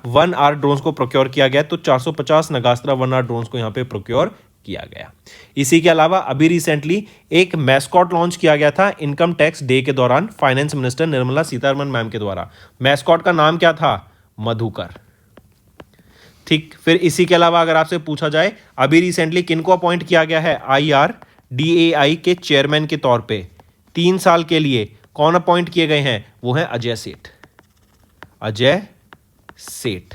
1R ड्रोन्स को प्रोक्योर किया गया, तो 450 नगास्त्रा 1R ड्रोन्स को यहां पे प्रोक्योर किया गया। इसी के अलावा अभी रिसेंटली एक मैस्कॉट लॉन्च किया गया था इनकम टैक्स डे के दौरान finance minister Nirmala Sitharaman ma'am के द्वारा। मैस्कॉट का नाम क्या था? मधुकर, ठीक। फिर इसी के अलावा अगर आपसे पूछा जाए अभी रिसेंटली किनको अपॉइंट किया गया है IRDAI के चेयरमैन के तौर पे 3 साल के लिए, कौन अपॉइंट किए गए हैं? वो है अजय सेठ।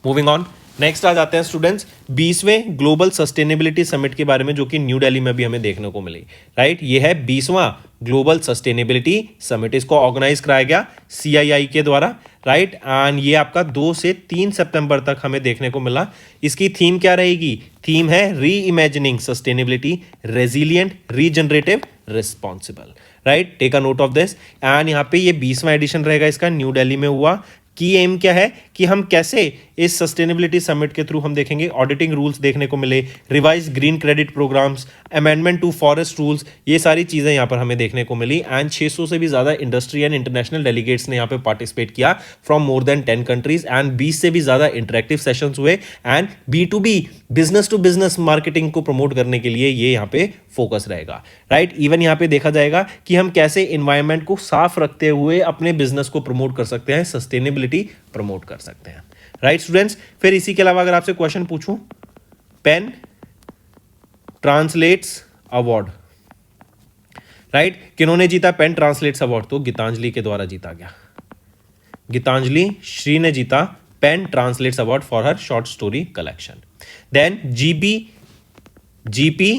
मूविंग ऑन, नेक्स्ट आ जाते हैं स्टूडेंट्स 20वें ग्लोबल सस्टेनेबिलिटी समिट के बारे में, जो कि न्यू दिल्ली में भी हमें देखने को मिली, राइट। ये है 20वां ग्लोबल सस्टेनेबिलिटी समिट, इसको ऑर्गेनाइज कराया गया CII के द्वारा, राइट। एंड ये आपका 2 से 3 सितंबर तक हमें देखने को मिला। इसकी थीम क्या रहेगी? थीम है reimagining sustainability, resilient, regenerative, responsible, right. Take a note of this. And यहाँ पे ये 20वां एडिशन रहेगा इसका, न्यू दिल्ली में हुआ। की एम क्या है कि हम कैसे इस सस्टेनेबिलिटी समिट के थ्रू हम देखेंगे ऑडिटिंग रूल्स देखने को मिले, revise green credit programmes, amendment to forest rules, ये सारी चीजें यहाँ पर हमें देखने को मिली। एंड 600 से भी ज्यादा इंडस्ट्री एंड इंटरनेशनल डेलीगेट्स ने यहाँ पे पार्टिसिपेट किया from more than 10 countries. And 20 से भी ज्यादा इंटरेक्टिव सेशंस हुए। And B2B business to business marketing को प्रमोट करने के लिए ये यहाँ पे फोकस रहेगा, राइट। इवन यहाँ पे देखा जाएगा कि हम कैसे एनवायरमेंट को साफ रखते हुए अपने बिजनेस को प्रमोट कर सकते हैं, सस्टेनेबिलिटी प्रमोट कर सकते हैं, राइट स्टूडेंट्स। फिर इसी के अलावा अगर आपसे क्वेश्चन पूछूं, पेन ट्रांसलेट्स अवार्ड, राइट, किन्होंने जीता पेन ट्रांसलेट्स अवार्ड? तो गीतांजलि के द्वारा जीता गया। गीतांजलि श्री ने जीता pen translates award for her short story collection. Then GP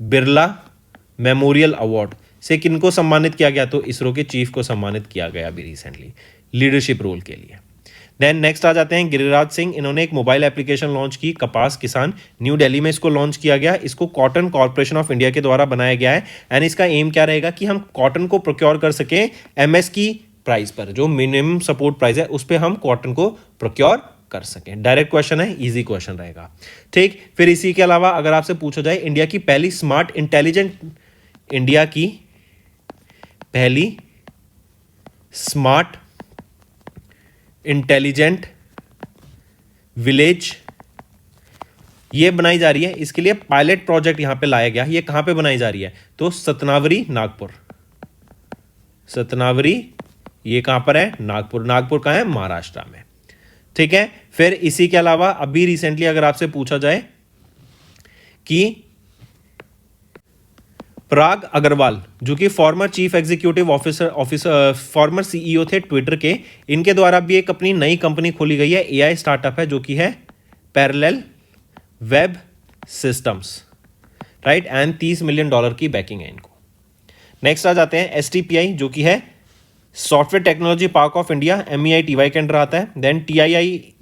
Birla memorial award से किनको सम्मानित किया गया? तो इसरो के चीफ को सम्मानित किया गया अभी रिसेंटली लीडरशिप रोल के लिए। देन नेक्स्ट आ जाते हैं गिरिराज सिंह, इन्होंने एक मोबाइल एप्लीकेशन लॉन्च की, कपास किसान, न्यू दिल्ली में इसको लॉन्च किया गया। इसको कॉटन कॉर्पोरेशन ऑफ इंडिया के द्वारा बनाया गया है। एंड इसका एम क्या रहेगा कि हम कॉटन को प्रोक्योर कर सकें MS की प्राइस पर, जो मिनिमम सपोर्ट प्राइस है उस पर हम कॉटन को प्रोक्योर कर सकें। डायरेक्ट क्वेश्चन है, इजी क्वेश्चन रहेगा, ठीक। फिर इसी के अलावा अगर आपसे पूछा जाए इंडिया की पहली स्मार्ट इंटेलिजेंट विलेज ये बनाई जा रही है, इसके लिए पायलट प्रोजेक्ट यहां पे लाया गया। ये कहां पे बनाई जा रही है? तो सतनावरी नागपुर। सतनावरी ये कहां पर है? नागपुर। नागपुर कहां है? महाराष्ट्र में, ठीक है। फिर इसी के अलावा अभी रिसेंटली अगर आपसे पूछा जाए कि पराग अग्रवाल, जो कि former chief executive officer farmer CEO थे ट्विटर के, इनके द्वारा भी एक अपनी नई कंपनी खोली गई है, AI स्टार्टअप है, जो कि है parallel web systems, right. And $30 million की बैकिंग है इनको। नेक्स्ट आ जाते हैं STPI, जो कि है software technology park of India, MEITY के अंडर आता है। देन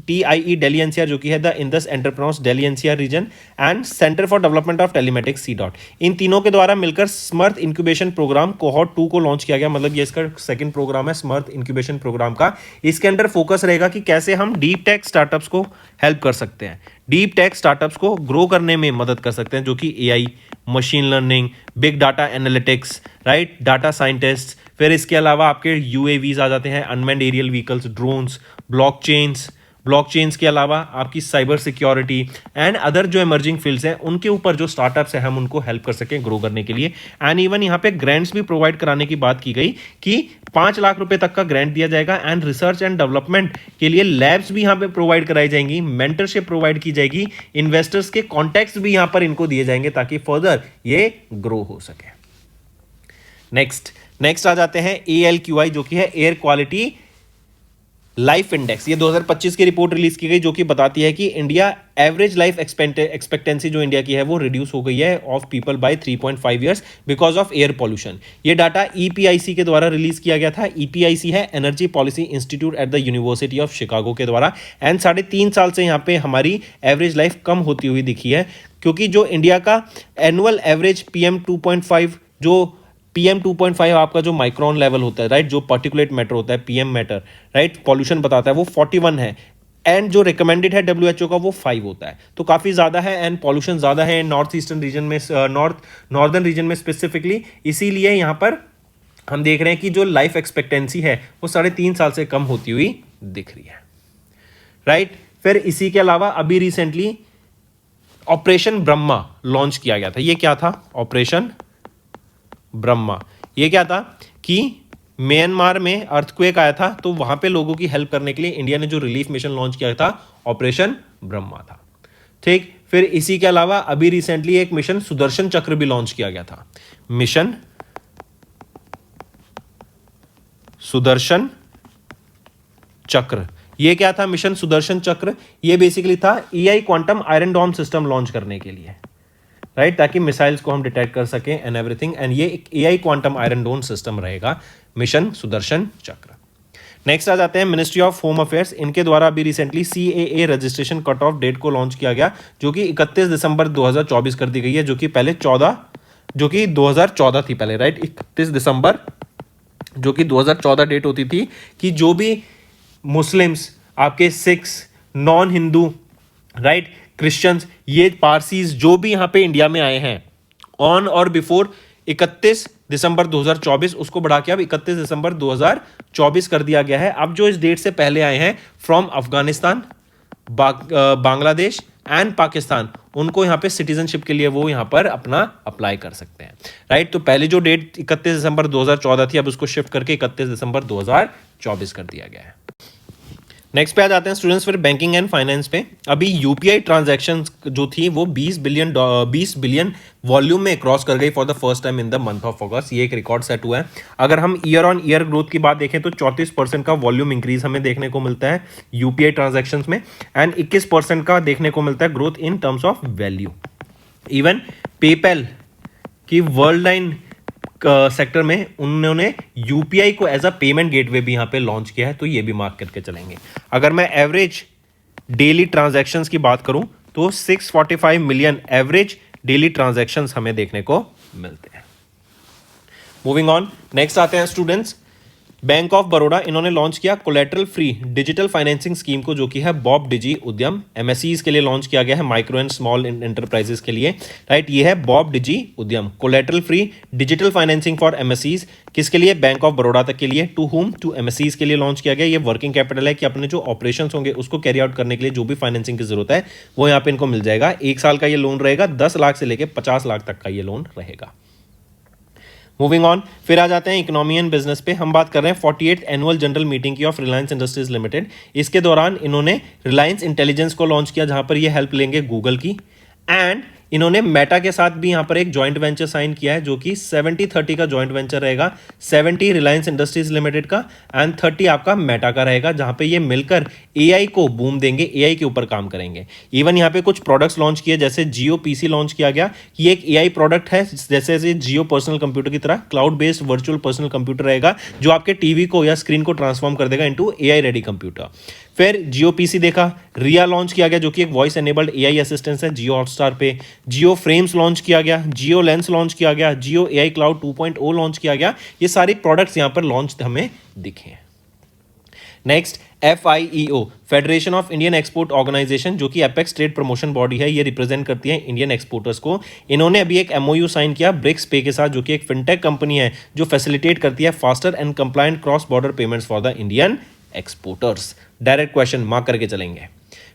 TIE दिल्ली NCR, जो कि है the Indus entrepreneurs Delhi NCR region, and centre for development of telematics C. इन तीनों के द्वारा मिलकर स्मर्थ इंक्यूबेशन प्रोग्राम कोहॉर्ट 2 को लॉन्च किया गया। मतलब ये इसका सेकंड प्रोग्राम है स्मर्थ इंक्यूबेशन प्रोग्राम का। इसके अंदर फोकस रहेगा कि कैसे हम डीप टेक स्टार्टअप्स को हेल्प कर सकते हैं, डीप टेक स्टार्टअप्स को ग्रो करने में मदद कर सकते हैं, जो कि AI, machine learning, big data analytics, right, data scientist. फिर इसके अलावा आपके UAVs आ जाते हैं, unmanned aerial vehicles, drones, blockchains के अलावा आपकी साइबर सिक्योरिटी एंड अदर जो इमर्जिंग फील्ड्स हैं उनके ऊपर जो स्टार्टअप्स हैं हम उनको हेल्प कर सकें ग्रो करने के लिए। एंड इवन यहाँ पे ग्रांट्स भी प्रोवाइड कराने की बात की गई कि 5 लाख रुपए तक का ग्रांट दिया जाएगा। एंड रिसर्च एंड डेवलपमेंट के लिए लैब्स भी यहाँ पे प्रोवाइड कराई जाएंगी, मेंटरशिप प्रोवाइड की जाएगी, इन्वेस्टर्स के कॉन्टैक्ट्स भी यहाँ पर इनको दिए जाएंगे ताकि फर्दर ये ग्रो हो सके। नेक्स्ट आ जाते हैं ALQI, जो कि है एयर क्वालिटी लाइफ इंडेक्स। ये 2025 की रिपोर्ट रिलीज की गई, जो कि बताती है कि इंडिया एवरेज लाइफ एक्सपेक्टेंसी जो इंडिया की है वो रिड्यूस हो गई है of people by 3.5 years because of air pollution. ये डाटा EPIC के द्वारा रिलीज किया गया था। EPIC है energy policy institute at the university of Chicago के द्वारा। एंड 3.5 साल से यहाँ पे हमारी एवरेज लाइफ कम होती हुई दिखी है, क्योंकि जो इंडिया का एनुअल एवरेज PM 2.5 आपका जो माइक्रोन लेवल होता है, राइट, जो पार्टिकुलेट मैटर होता है, PM मैटर, राइट, पॉल्यूशन बताता है, वो 41 है। एंड जो रिकमेंडेड है WHO का वो 5 होता है, तो काफ़ी ज़्यादा है। एंड पॉल्यूशन ज़्यादा है नॉर्थ ईस्टर्न रीजन में, नॉर्दर्न रीजन में स्पेसिफिकली। इसीलिए यहाँ पर हम देख रहे हैं कि जो लाइफ एक्सपेक्टेंसी है वो 3.5 साल से कम होती हुई दिख रही है, राइट। फिर इसी के अलावा अभी रिसेंटली ऑपरेशन ब्रह्मा लॉन्च किया गया था। ये क्या था? ऑपरेशन ब्रह्मा। ये क्या था कि म्यांमार में अर्थक्वेक आया था, तो वहां पे लोगों की हेल्प करने के लिए इंडिया ने जो रिलीफ मिशन लॉन्च किया था ऑपरेशन ब्रह्मा था, ठीक। फिर इसी के अलावा अभी रिसेंटली एक मिशन सुदर्शन चक्र भी लॉन्च किया गया था। मिशन सुदर्शन चक्र, ये क्या था? मिशन सुदर्शन चक्र। ये बेसिकली था एआई क्वांटम आयरन डोम सिस्टम लॉन्च करने के लिए, राइट, ताकि मिसाइल्स को हम डिटेक्ट कर सकें एंड एवरीथिंग, एंड ये एक एआई क्वांटम आयरन डोम सिस्टम रहेगा, मिशन सुदर्शन चक्र। नेक्स्ट आ जाते हैं मिनिस्ट्री ऑफ होम अफेयर्स। इनके द्वारा अभी recently CAA registration cut off date को लॉन्च किया गया, जो कि 31 दिसंबर 2024 कर दी गई है, जो कि 2014 थी पहले, राइट, 31 दिसंबर, जो कि 2014 डेट होती थी कि जो भी मुस्लिम्स, आपके Sikhs, non Hindu, right, Christians, ये पारसीज जो भी यहाँ पे इंडिया में आए हैं ऑन और बिफोर 31 दिसंबर 2024, उसको बढ़ा के अब 31 दिसंबर 2024 कर दिया गया है। अब जो इस डेट से पहले आए हैं फ्रॉम अफगानिस्तान, बांग्लादेश एंड पाकिस्तान, उनको यहाँ पे सिटीजनशिप के लिए वो यहाँ पर अपना अप्लाई कर सकते हैं, राइट। तो पहले जो डेट 31 दिसंबर 2014 थी, अब उसको शिफ्ट करके 31 दिसंबर 2024 कर दिया गया है। नेक्स्ट पे आ जाते हैं स्टूडेंट्स फिर बैंकिंग एंड फाइनेंस पे। अभी यूपीआई ट्रांजैक्शन जो थी वो 20 बिलियन वॉल्यूम में क्रॉस कर गई for the first time in the month of अगस्त। ये एक रिकॉर्ड सेट हुआ है। अगर हम ईयर ऑन ईयर ग्रोथ की बात देखें तो 34% का वॉल्यूम इंक्रीज हमें देखने को मिलता है यूपीआई ट्रांजैक्शन में, एंड 21% का देखने को मिलता है growth in terms of value. Even PayPal की वर्ल्ड लाइन सेक्टर में उन्होंने यूपीआई को एज अ पेमेंट गेटवे भी यहां पे लॉन्च किया है, तो ये भी मार्क करके चलेंगे। अगर मैं एवरेज डेली ट्रांजैक्शंस की बात करूं तो 645 मिलियन एवरेज डेली ट्रांजैक्शंस हमें देखने को मिलते हैं। मूविंग ऑन, नेक्स्ट आते हैं स्टूडेंट्स, बैंक ऑफ बड़ौदा, इन्होंने लॉन्च किया collateral free digital financing scheme को, जो कि है बॉब डिजी उद्यम। एमएसईज के लिए लॉन्च किया गया है, माइक्रो एंड स्मॉल एंटरप्राइजेस के लिए, राइट। ये है BoB digi Udyam, collateral free digital financing for MSEs. किसके लिए? बैंक ऑफ बड़ौदा तक के लिए। To whom? टू एमएसईज के लिए लॉन्च किया गया। ये वर्किंग कैपिटल है कि अपने जो ऑपरेशंस होंगे उसको कैरी आउट करने के लिए जो भी फाइनेंसिंग की जरूरत है वो यहाँ पे इनको मिल जाएगा। 1 साल का ये लोन रहेगा, 10 लाख से लेकर 50 लाख तक का ये लोन रहेगा। मूविंग ऑन, फिर आ जाते हैं इकोनॉमी एंड बिजनेस पे। हम बात कर रहे हैं 48th एनुअल जनरल मीटिंग की ऑफ रिलायंस इंडस्ट्रीज लिमिटेड। इसके दौरान इन्होंने रिलायंस इंटेलिजेंस को लॉन्च किया, जहां पर ये हेल्प लेंगे गूगल की, एंड इन्होंने मेटा के साथ भी यहां पर एक जॉइंट वेंचर साइन किया है, जो कि 70-30 का जॉइंट वेंचर रहेगा। 70 रिलायंस इंडस्ट्रीज लिमिटेड का एंड 30 आपका मेटा का रहेगा, जहां पे ये मिलकर एआई को बूम देंगे, एआई के ऊपर काम करेंगे। इवन यहां पे कुछ प्रोडक्ट्स लॉन्च किए, जैसे जियो पीसी लॉन्च किया गया। ये एक एआई प्रोडक्ट है, जैसे जियो पर्सनल कंप्यूटर की तरह cloud based virtual personal computer रहेगा, जो आपके टीवी को या स्क्रीन को ट्रांसफॉर्म कर देगा इनटू एआई रेडी कंप्यूटर। फिर जियो पीसी देखा, रिया लॉन्च किया गया, जो कि एक वॉइस एनेबल्ड एआई असिस्टेंस है जियो हॉटस्टार पे। जियो फ्रेम्स लॉन्च किया गया, जियो लेंस लॉन्च किया गया, जियो एआई क्लाउड 2.0 लॉन्च किया गया। ये सारे प्रोडक्ट्स यहां पर लॉन्च हमें दिखे हैं। Next, FIEO, federation of Indian export organisation, जो कि एपेक्स ट्रेड प्रमोशन बॉडी है, ये रिप्रेजेंट करती है इंडियन एक्सपोर्टर्स को। इन्होंने अभी एक MOU साइन किया ब्रिक्स पे के साथ, जो कि एक फिनटेक कंपनी है जो फैसिलिटेट करती है faster and compliant cross border payments for the Indian exporters. Direct question mark करके चलेंगे।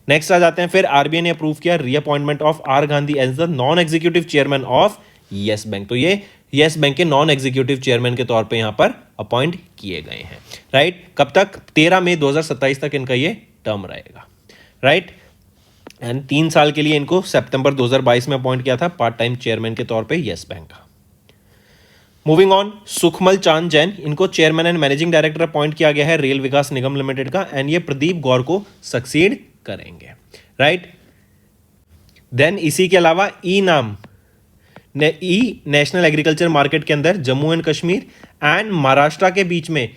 नेक्स्ट आ जाते हैं फिर आरबीआई ने अप्रूव किया reappointment of R Gandhi as the non executive chairman of yes bank. तो ये यस बैंक के नॉन एग्जीक्यूटिव चेयरमैन के तौर पे यहां पर अपॉइंट किए गए हैं, राइट। कब तक? 13 मई 2027 तक इनका ये टर्म रहेगा, राइट। एंड 3 साल के लिए इनको सितंबर 2022 में अपॉइंट किया था पार्ट टाइम चेयरमैन के तौर पे यस बैंक का। मूविंग ऑन, सुखमल चांद जैन, इनको chairman and managing director appoint किया गया है रेल विकास निगम लिमिटेड का, एंड ये प्रदीप गौर को सक्सीड करेंगे, राइट। देन इसी के अलावा नेशनल एग्रीकल्चर मार्केट के अंदर जम्मू एंड कश्मीर एंड महाराष्ट्र के बीच में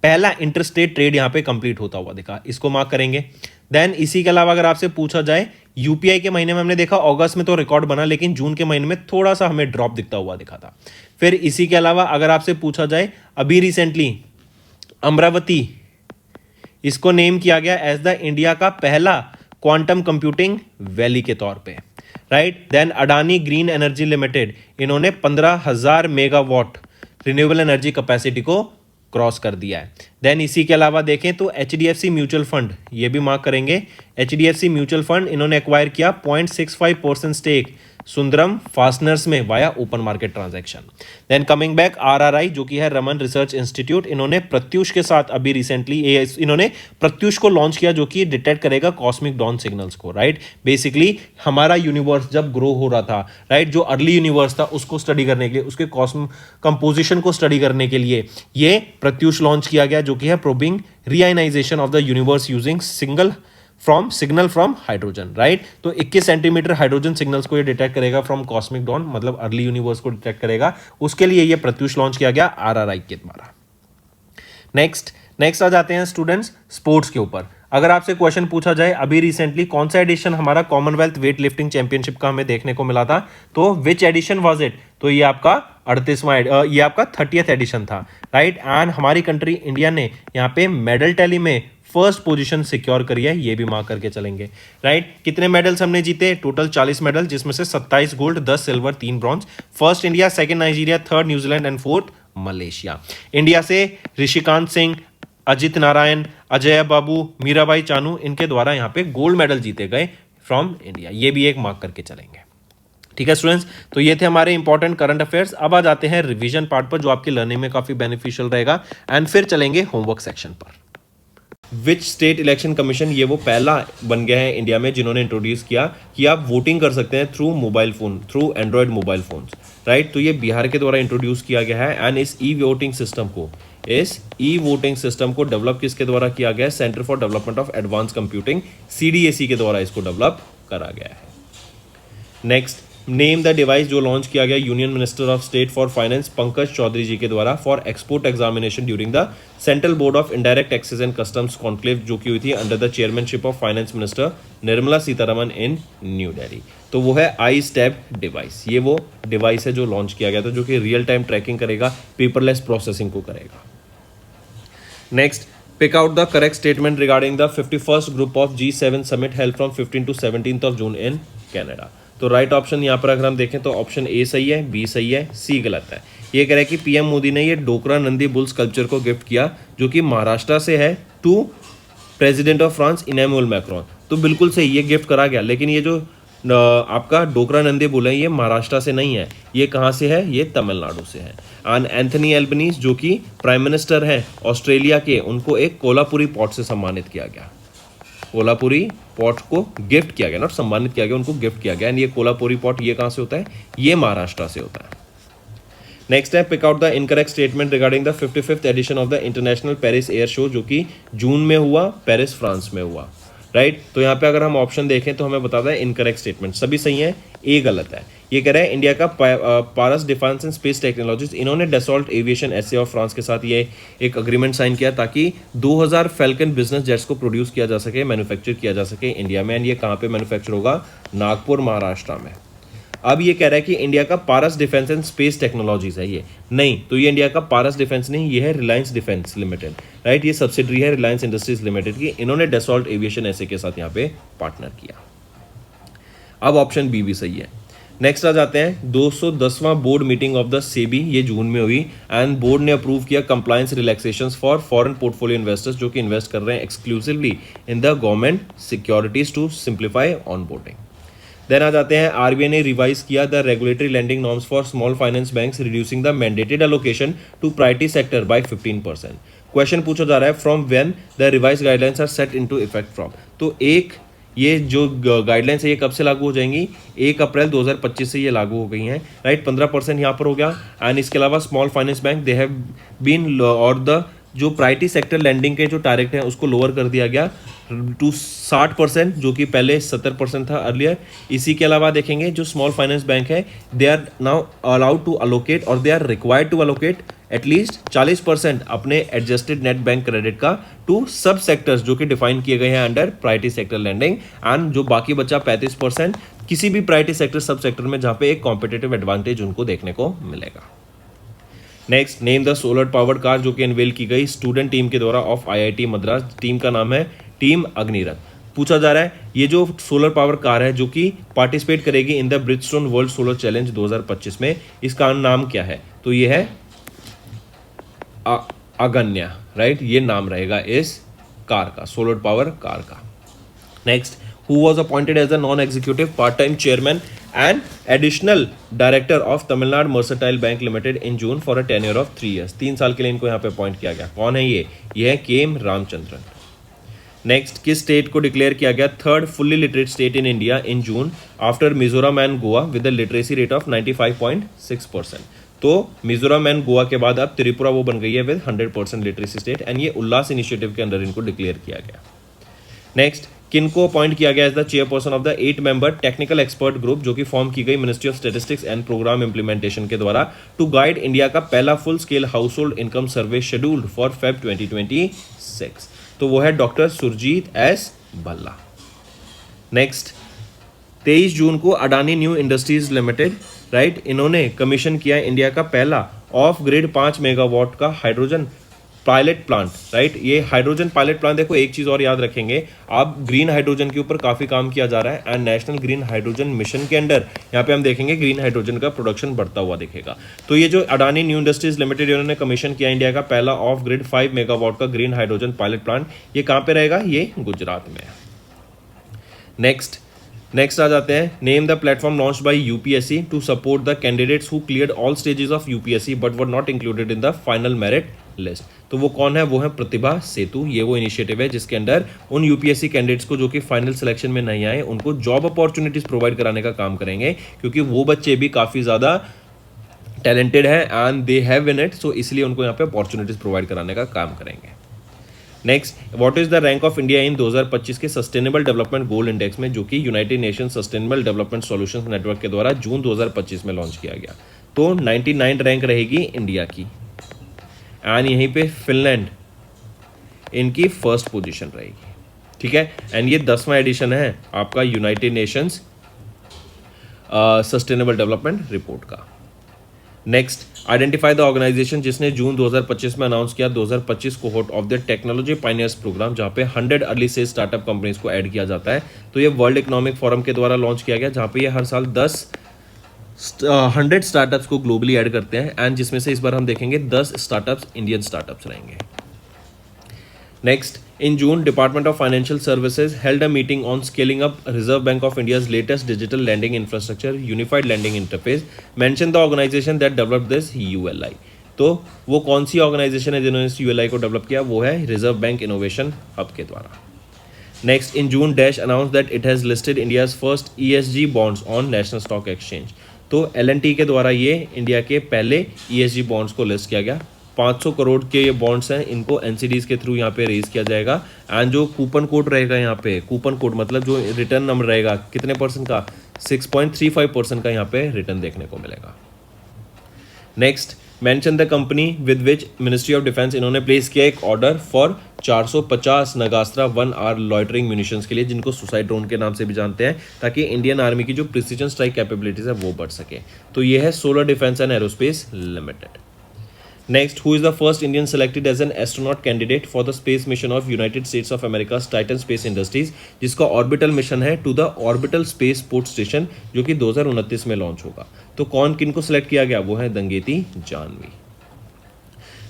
पहला इंटरस्टेट ट्रेड यहां पे कंप्लीट होता हुआ दिखा, इसको मार्क करेंगे। देन इसी के अलावा अगर आपसे पूछा जाए, यूपीआई के महीने में हमने देखा अगस्त में तो रिकॉर्ड बना, लेकिन जून के महीने में थोड़ा सा हमें ड्रॉप दिखता हुआ दिखा था। फिर इसी के अलावा अगर आपसे पूछा जाए, अभी रिसेंटली अमरावती, इसको नेम किया गया एज द इंडिया का पहला क्वांटम कंप्यूटिंग वैली के तौर पे, right. Then Adani green energy limited, इन्होंने 15,000 मेगावाट रिन्यूएबल एनर्जी कैपेसिटी को क्रॉस कर दिया है। देन इसी के अलावा देखें तो HDFC म्यूचुअल फंड, ये भी मार्क करेंगे। HDFC म्यूचुअल फंड इन्होंने एक्वायर किया 0.65% स्टेक सुंदरम फास्टनर्स में via open market transaction. Then coming back RRI जो कि है रमन रिसर्च इंस्टीट्यूट, इन्होंने प्रत्युष के साथ अभी रिसेंटली इन्होंने प्रत्युष को लॉन्च किया जो कि डिटेक्ट करेगा कॉस्मिक डॉन सिग्नल्स को, राइट। बेसिकली हमारा यूनिवर्स जब ग्रो हो रहा था, राइट, जो अर्ली यूनिवर्स था उसको स्टडी करने के लिए, उसके कॉस्म कंपोजिशन को स्टडी करने के लिए ये प्रत्युष लॉन्च किया गया जो कि है probing reionization of the universe using signal from hydrogen, right. तो 21 सेंटीमीटर हाइड्रोजन सिग्नल्स को ये डिटेक्ट करेगा फ्रॉम कॉस्मिक डॉन, मतलब अर्ली यूनिवर्स को डिटेक्ट करेगा, उसके लिए ये प्रत्युष लॉन्च किया गया RRI के द्वारा। नेक्स्ट आ जाते हैं स्टूडेंट्स स्पोर्ट्स के ऊपर। अगर आपसे क्वेश्चन पूछा जाए अभी रिसेंटली कौन सा एडिशन हमारा कॉमनवेल्थ वेट लिफ्टिंग चैंपियनशिप का हमें देखने को मिला था, तो विच एडिशन वाज इट, तो ये आपका 38वां ये आपका 30th एडिशन था, राइट। एंड हमारी कंट्री इंडिया ने यहाँ पे मेडल टैली में फर्स्ट पोजीशन सिक्योर करी है, ये भी मार्क करके चलेंगे, राइट। कितने मेडल्स हमने जीते, टोटल 40 मेडल, जिसमें से 27 gold, 10 silver, 3 bronze. First India, second Nigeria, third New Zealand and fourth Malaysia. India से ऋषिकांत सिंह, अजित नारायण, अजय बाबू, मीराबाई चानू, इनके द्वारा यहाँ पे गोल्ड मेडल जीते गए फ्रॉम इंडिया, ये भी एक मार्क करके चलेंगे। ठीक है स्टूडेंट्स, तो ये थे हमारे इंपॉर्टेंट करंट अफेयर्स। अब आ जाते हैं रिवीजन पार्ट पर जो आपकी लर्निंग में काफी बेनिफिशियल रहेगा, एंड फिर चलेंगे होमवर्क सेक्शन पर। विच स्टेट इलेक्शन कमीशन, ये वो पहला बन गया है इंडिया में जिन्होंने इंट्रोड्यूस किया कि आप वोटिंग कर सकते हैं through mobile phone, through Android mobile phones, right. तो ये बिहार के द्वारा इंट्रोड्यूस किया गया है। एंड इस ई वोटिंग सिस्टम को डेवलप किसके द्वारा किया गया है, centre for development of advance computing CDAC के द्वारा इसको डेवलप करा गया है। नेक्स्ट, नेम द डिवाइस जो लॉन्च किया गया union minister of state for finance Pankaj Chaudhary ji के द्वारा for export examination during the central board of indirect taxes and customs conclave जो की हुई थी under the chairmanship of finance minister Nirmala Sitharaman in new Delhi. तो वो है आई स्टेप डिवाइस, ये वो डिवाइस है जो लॉन्च किया गया था जो कि रियल टाइम ट्रैकिंग करेगा, पेपरलेस प्रोसेसिंग को करेगा। Next, pick out the correct statement regarding the 51st group of G7 summit held from 15 to 17th of June in Canada। तो राइट ऑप्शन यहाँ पर अगर हम देखें तो ऑप्शन ए सही है, बी सही है, सी गलत है। ये कह रहा है कि पीएम मोदी ने ये डोकरा नंदी बुल स्कल्पचर को गिफ्ट किया जो कि महाराष्ट्र से है to president of France Emmanuel Macron. तो बिल्कुल सही, ये गिफ्ट करा गया, लेकिन ये जो आपका डोकरा नंदी बुल है ये महाराष्ट्र से नहीं है, ये कहाँ से है, ये तमिलनाडु से है। एंड एंथनी एल्बनीज जो कि प्राइम मिनिस्टर हैं ऑस्ट्रेलिया के, उनको एक कोलापुरी पॉट से सम्मानित किया गया, कोलापुरी पॉट को गिफ्ट किया गया, नॉट सम्मानित किया गया, उनको गिफ्ट किया गया। एंड ये कोलापुरी पॉट ये कहाँ से होता है, ये महाराष्ट्र से होता है। नेक्स्ट है pick out the incorrect statement regarding the 55th edition of the international Paris air show जो कि जून में हुआ, पेरिस फ्रांस में हुआ, राइट। तो यहाँ पे अगर हम ऑप्शन देखें तो हमें बताता है इनकरेक्ट स्टेटमेंट सभी सही है, ए गलत है। ये कह रहा है इंडिया का Paras defence and space technologies, इन्होंने Dassault aviation SA of France के साथ ये एक अग्रीमेंट साइन किया ताकि 2000 फैल्कन बिजनेस जेट्स को प्रोड्यूस किया जा सके, मैन्युफैक्चर किया जा सके इंडिया में। एंड ये कहाँ पे मैन्युफैक्चर होगा, नागपुर महाराष्ट्र में। अब ये कह रहा है कि इंडिया का Paras defence and space technologies है ये, नहीं, तो ये इंडिया का पारस डिफेंस नहीं, ये है रिलायंस डिफेंस लिमिटेड, राइट। ये सब्सिडरी है रिलायंस इंडस्ट्रीज लिमिटेड की, इन्होंने डसॉल्ट एविएशन एसए के साथ यहाँ पे पार्टनर किया। अब ऑप्शन बी भी सही है। नेक्स्ट आ जाते हैं 210वां board meeting of the SEBI, ये जून में हुई। एंड बोर्ड ने अप्रूव किया compliance relaxations for foreign portfolio investors जो कि इन्वेस्ट कर रहे हैं exclusively in the government securities to simplify onboarding. Then आ जाते हैं आरबीआई ने रिवाइज किया the regulatory lending norms for small finance banks reducing the mandated allocation to priority sector by 15%। Question पूछा जा रहा है from when the revise guidelines are set into effect from, तो ये जो गाइडलाइंस है ये कब से लागू हो जाएंगी, 1 अप्रैल 2025 से ये लागू हो गई हैं, राइट। 15% यहाँ पर हो गया। एंड इसके अलावा small finance bank they have been और द जो प्रायोरिटी सेक्टर लैंडिंग के जो टारगेट है उसको लोअर कर दिया गया टू 60% जो कि पहले 70% था अर्लियर। इसी के अलावा देखेंगे जो स्मॉल फाइनेंस बैंक है they are now allowed to allocate और they are required to allocate at least 40% अपने एडजस्टेड नेट बैंक क्रेडिट का टू सब सेक्टर्स जो कि डिफाइन किए गए हैं under priority sector lending. And जो बाकी बचा 35% किसी भी प्रायोरिटी सेक्टर सब सेक्टर में जहाँ पे एक कॉम्पिटेटिव एडवांटेज उनको देखने को मिलेगा। Next, name the solar powered car जो कि अनवेल की गई स्टूडेंट टीम के द्वारा ऑफ आईआईटी मद्रास, टीम का नाम है टीम अग्निरथ। पूछा जा रहा है ये जो सोलर पावर कार है जो कि पार्टिसिपेट करेगी in the Bridgestone world solar challenge 2025 में, इसका नाम क्या है, तो ये है अगन्या, राइट। ये नाम रहेगा इस कार का, सोलर पावर कार का। Next, who was appointed as the non-executive part-time chairman and additional director of Tamil Nadu Mercantile Bank Limited in June for a tenure of 3 years. 3 साल के लिए इनको यहाँ पे अपॉइंट किया गया. कौन है ये? है केएम रामचंद्रन. नेक्स्ट, किस स्टेट को डिक्लेयर किया गया third fully literate state in India in June after Mizoram and Goa with the literacy rate of 95.6%. तो मिजोरम एंड गोवा के बाद अब त्रिपुरा वो बन गई है विद 100% लिटरेसी स्टेट एंड ये उल्लास इनिशिएटिव के अंदर इनको डिक्लेयर किया गया. नेक्स्ट, किनको अपॉइंट किया गया as the chairperson of the 8 member technical expert group जो कि फॉर्म की गई ministry of statistics and programme implementation के द्वारा टू गाइड इंडिया का पहला full scale household income survey scheduled for Feb 2026. तो वो है doctor Surjit S Bhalla. Next, 23 जून को Adani new industries limited right इन्होंने कमीशन किया इंडिया का पहला ऑफ ग्रिड 5 मेगावाट का हाइड्रोजन पायलट प्लांट. राइट, ये हाइड्रोजन पायलट प्लांट, देखो एक चीज और याद रखेंगे आप, ग्रीन हाइड्रोजन के ऊपर काफी काम किया जा रहा है and national green hydrogen mission के अंडर यहाँ पे हम देखेंगे ग्रीन हाइड्रोजन का प्रोडक्शन बढ़ता हुआ दिखेगा. तो ये जो अडानी न्यू इंडस्ट्रीज लिमिटेड इन्होंने कमीशन किया इंडिया का पहला ऑफ ग्रिड 5 मेगावाट का ग्रीन हाइड्रोजन पायलट प्लांट, ये कहाँ पे रहेगा? ये गुजरात में है. नेक्स्ट आ जाते हैं, name the platform launched by UPSC to support the candidates who cleared all stages of UPSC but were not included in the final merit list. तो वो कौन है? वो है प्रतिभा सेतु. ये वो इनिशिएटिव है जिसके अंडर उन यूपीएससी कैंडिडेट्स को जो कि फाइनल सिलेक्शन में नहीं आए उनको जॉब अपॉर्चुनिटीज प्रोवाइड कराने का काम करेंगे, क्योंकि वो बच्चे भी काफी ज्यादा टैलेंटेड है and they have in it, so इसलिए उनको यहाँ पे अपॉर्चुनिटीज प्रोवाइड कराने का काम करेंगे. Next, what is the rank of India in 2025 के सस्टेनेबल डेवलपमेंट गोल इंडेक्स में जो कि United nation sustainable development solutions network के द्वारा जून 2025 में लॉन्च किया गया. तो 99 रैंक रहेगी इंडिया की एंड यहीं पे फिनलैंड इनकी फर्स्ट पोजीशन रहेगी. ठीक है, एंड ये 10वां एडिशन है आपका United Nations sustainable development report का. नेक्स्ट, आइडेंटिफाई द ऑर्गेनाइजेशन जिसने जून 2025 में अनाउंस किया 2025 cohort of the technology pioneers programme, जहां पे 100 अर्ली स्टेज स्टार्टअप कंपनीज को ऐड किया जाता है. तो ये वर्ल्ड इकोनॉमिक फोरम के द्वारा लॉन्च किया गया, जहां पे ये हर साल 100 स्टार्टअप्स को ग्लोबली ऐड करते हैं एंड जिसमें से इस बार हम देखेंगे 10 स्टार्टअप्स इंडियन स्टार्टअप्स रहेंगे. Next, in June, Department of Financial Services held a meeting on scaling up Reserve Bank of India's latest digital lending infrastructure, Unified Lending Interface. Mention the organization that developed this, ULI. तो वो कौन सी organisation है जिन्होंने इस ULI को develop किया? वो है रिजर्व बैंक इनोवेशन हब के द्वारा. Next, in June dash announce that it has listed India's first ESG bonds on national stock exchange. तो L&T के द्वारा ये इंडिया के पहले ESG बॉन्ड्स को लिस्ट किया गया. 500 करोड़ के ये बॉन्ड्स हैं, इनको NCDs के थ्रू यहाँ पे रेज किया जाएगा एंड जो कूपन कोड रहेगा यहाँ पे, कूपन कोड मतलब जो रिटर्न नंबर रहेगा कितने परसेंट का? 6.35% का यहाँ पे रिटर्न देखने को मिलेगा. Next, mention the company with which ministry of defence इन्होंने प्लेस किया एक order for 450 Nagastra 1 are loitering munitions के लिए, जिनको सुसाइड ड्रोन के नाम से भी जानते हैं, ताकि इंडियन आर्मी की जो प्रिसीजन स्ट्राइक कैपेबिलिटीज है वो बढ़ सके. तो ये है solar defence and aerospace limited. Next, who is the first Indian selected as an astronaut candidate for the space mission of United States of America's Titan Space Industries, जिसका orbital mission है to the orbital spaceport station, जो कि 2029 में launch होगा. तो कौन किनको select किया गया? वो है Dangeti Jahnavi.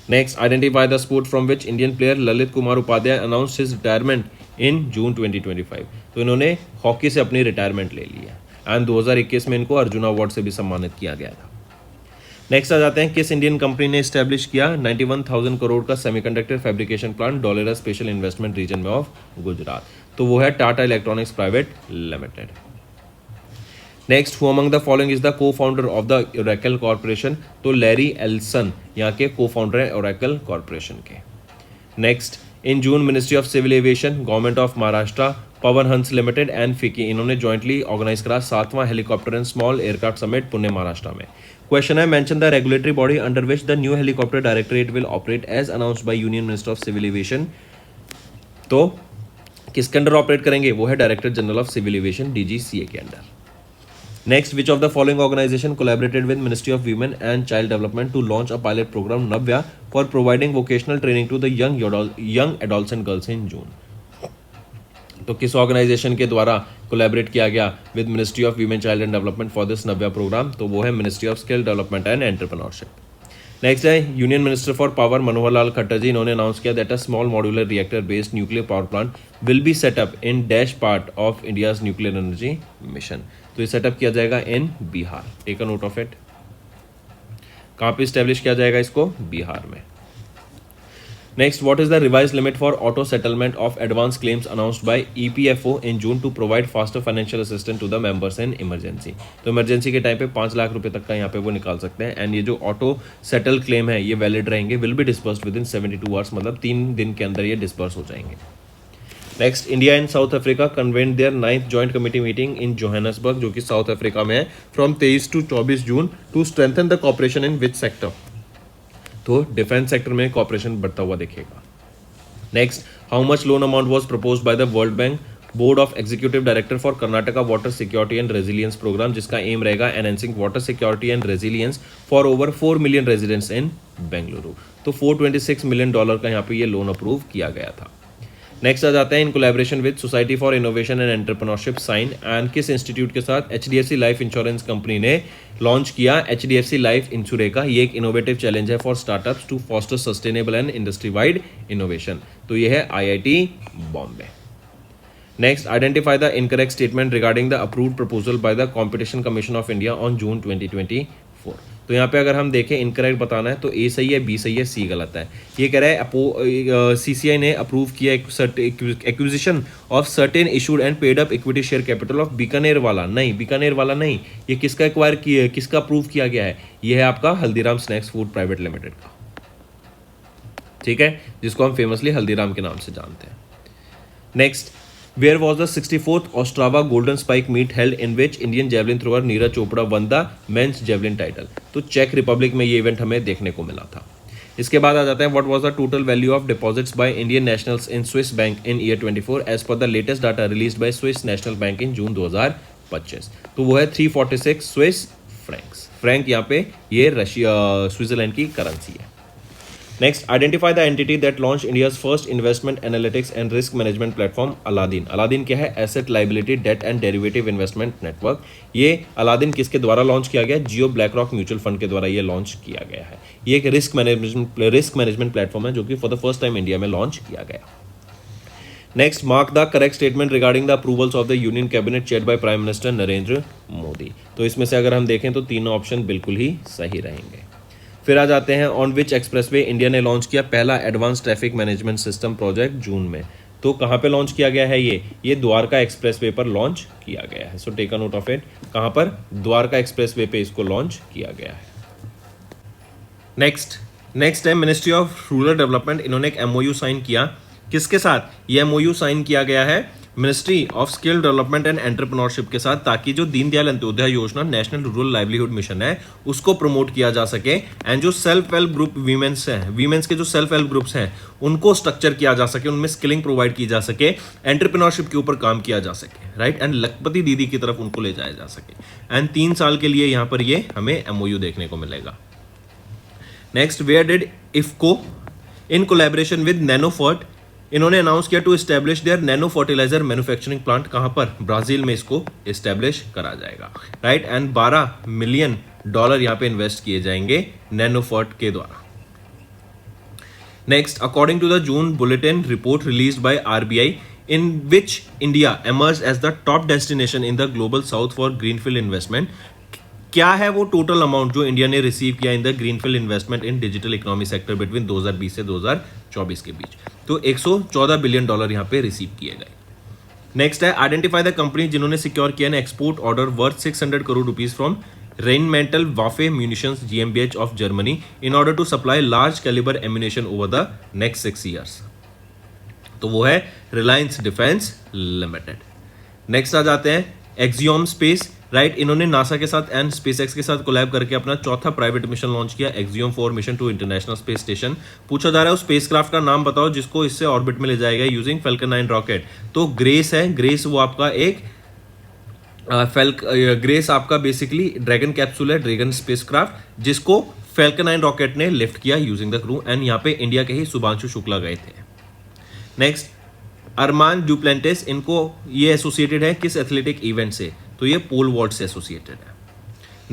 Next, identify the sport from which Indian player Lalit Kumar Upadhyay announced his retirement in June 2025. तो इन्होंने हॉकी से अपनी रिटायरमेंट ले ली है एंड 2021 में इनको अर्जुन अवार्ड से भी सम्मानित किया गया था. नेक्स्ट आ जाते हैं, किस इंडियन कंपनी ने स्टैब्लिश किया 91,000 करोड़ का semiconductor fabrication plant Dholera special investment region में ऑफ गुजरात. तो वो है Tata electronics private limited. Next, who among the following is the co founder of the Oracle corporation? तो लैरी एल्सन यहाँ के को फाउंडर हैं ओरेकल कॉर्पोरेशन के. Next, in June ministry of civil aviation, government of Maharashtra, Pawan Hans limited and FICCI इन्होंने jointly organise करा 7वां helicopter and small aircraft summit Pune Maharashtra में. Question है, mention the regulatory body under which the new helicopter directorate will operate as announced by union minister of civil aviation. तो किसके under operate करेंगे? वो है director general of civil aviation DGCA के under. Next, which of the following organization collaborated with ministry of women and child development to launch a pilot programme Navya for providing vocational training to the young adolescent girls इन जून. तो किस organization के द्वारा collaborate किया गया with ministry of women child and development for this Navya programme? तो वो है ministry of skill development and entrepreneurship. Next है union minister for power Manohar Lal Khattar ji, इन्होंने अनाउंस किया that a small modular reactor based nuclear power plant will be set up in dash part of India's nuclear energy mission. तो ये set up किया जाएगा in Bihar, take a note of it. कहाँ पे establish किया जाएगा इसको? बिहार में। Next, what is the revised limit for auto settlement of advance claims announced by EPFO in June to provide faster financial assistance to the members in emergency? तो emergency के time पे 5 लाख रुपए तक का यहाँ पे वो निकाल सकते हैं। एंड ये जो ऑटो सेटल क्लेम है ये वैलिड रहेंगे, will be dispersed within 72 hours, मतलब 3 दिन के अंदर ये डिस्पर्स हो जाएंगे। Next, India and South Africa convened their 9th joint committee meeting in Johannesburg, जो कि साउथ अफ्रीका में है, from 23 to 24 June to strengthen the cooperation in which sector? तो डिफेंस सेक्टर में कॉपरेशन बढ़ता हुआ दिखेगा। Next, how much loan amount was proposed by the World bank board of executive director for Karnataka water security and resilience programme, जिसका aim रहेगा enhancing water security and resilience for over 4 million residents in Bengaluru. तो $426 million का यहाँ पे ये loan approve किया गया था। नेक्स्ट आ जाते हैं, in collaboration with society for innovation and entrepreneurship sign and किस इंस्टीट्यूट के साथ? HDFC लाइफ इंश्योरेंस कंपनी ने लॉन्च किया HDFC लाइफ इंश्योरेका। ये एक इनोवेटिव चैलेंज है for startups to foster sustainable and industry wide innovation. तो ये है IIT Bombay. Next, identify the incorrect statement regarding the approved proposal by the competition commission of India on June 2024। तो यहाँ पे अगर हम देखें इनकरेक्ट बताना है तो A सही है, B सही है, C गलत है। ये कह रहा है CCI ने अप्रूव किया acquisition of certain issued and paid up equity share capital of Bikaner वाला। नहीं, बीकानेर वाला नहीं, ये किसका एक्वायर किया, किसका अप्रूव किया गया है? ये है आपका Haldiram snacks food private limited का, ठीक है, जिसको हम फेमसली हल्दीराम के नाम से जानते हैं। Next, Where was the 64th Ostrava Golden Spike meet held in which Indian javelin thrower Neeraj Chopra won the men's javelin title? तो चेक रिपब्लिक में ये इवेंट हमें देखने को मिला था। इसके बाद आ जाता है, what was the total value of deposits by Indian nationals in Swiss bank in year 24 as per the latest data released by Swiss National Bank in June 2025? तो वो है 346 स्विस फ्रैंक्स। फ्रैंक यहाँ पे ये रशिया स्विट्जरलैंड की currency है। Next, identify the entity that launch India's first investment analytics and risk management platform Aladdin. Aladdin क्या है? Asset liability debt and derivative investment network. ये अलादीन किसके द्वारा लॉन्च किया गया? Jio BlackRock mutual fund के द्वारा ये लॉन्च किया गया है। ये एक रिस्क मैनेजमेंट प्लेटफॉर्म है जो कि for the first time India में लॉन्च किया गया। Next, mark the correct statement regarding the approvals of the union cabinet chaired by prime minister Narendra Modi. तो इसमें से अगर हम देखें तो तीनों ऑप्शन बिल्कुल ही सही रहेंगे। फिर आ जाते हैं, ऑन विच एक्सप्रेसवे इंडिया ने लॉन्च किया पहला advance traffic management system project June में? तो कहाँ पे लॉन्च किया गया है? ये द्वारका एक्सप्रेसवे पर लॉन्च किया गया है। So take a note of it. कहाँ पर? द्वारका एक्सप्रेसवे पे इसको लॉन्च किया गया है। नेक्स्ट है मिनिस्ट्री ऑफ रूरल डेवलपमेंट, इन्होंने एक MOU साइन किया। किसके साथ? ये MOU साइन किया गया है ministry of skill development and entrepreneurship के साथ, ताकि जो दीनदयाल अंत्योदय योजना नेशनल रूरल लाइवलीहुड मिशन है उसको प्रमोट किया जा सके एंड जो सेल्फ हेल्प ग्रुप वीमेंस के जो सेल्फ हेल्प ग्रुप्स हैं उनको स्ट्रक्चर किया जा सके, उनमें स्किलिंग प्रोवाइड की जा सके, एंटरप्रेन्योरशिप के ऊपर काम किया जा सके, राइट, एंड लखपति दीदी की तरफ उनको ले जाया जा सके। एंड 3 साल के लिए यहाँ पर ये हमें MOU देखने को मिलेगा। Next, where did IFFCO in collaboration with Nanofert, इन्होंने अनाउंस किया to establish their nano fertiliser manufacturing plant. कहां पर? ब्राजील में इसको एस्टैब्लिश करा जाएगा, राइट, एंड $12 मिलियन यहां पे इन्वेस्ट किए जाएंगे नैनोफर्ट के द्वारा। Next, according to the June bulletin report released by RBI in which India emerged as the top destination in the global south for greenfield investment, क्या है वो टोटल अमाउंट जो इंडिया ने रिसीव किया in the greenfield investment in digital economy sector between 2020 से 2024 के बीच? तो $114 billion यहाँ पे रिसीव किए गए। नेक्स्ट है, आइडेंटिफाई द कंपनी जिन्होंने सिक्योर किया an export order worth 600 crore rupees from Rheinmetall Waffe munitions GmbH of Germany in order to supply large calibre ammunition over the next 6 years. तो वो है रिलायंस डिफेंस लिमिटेड। नेक्स्ट आ जाते हैं Axiom Space, right, इन्होंने NASA के साथ एंड स्पेसएक्स के साथ कोलैब करके अपना चौथा प्राइवेट मिशन लॉन्च किया, Axiom 4 mission to international space station. पूछा जा रहा है उस स्पेसक्राफ्ट का नाम बताओ जिसको इससे ऑर्बिट में ले जाएगा यूजिंग फैल्कन 9 रॉकेट। तो ग्रेस है, ग्रेस वो आपका एक ग्रेस आपका बेसिकली ड्रैगन कैप्सूल है, ड्रैगन स्पेसक्राफ्ट, जिसको फैल्कन 9 रॉकेट ने लिफ्ट किया यूजिंग द क्रू, एंड यहाँ पे इंडिया के ही शुभांशु शुक्ला गए थे। नेक्स्ट, अरमान डुप्लेंटिस, इनको ये एसोसिएटेड है किस एथलेटिक इवेंट से? तो ये पोल वॉल्ट से एसोसिएटेड है।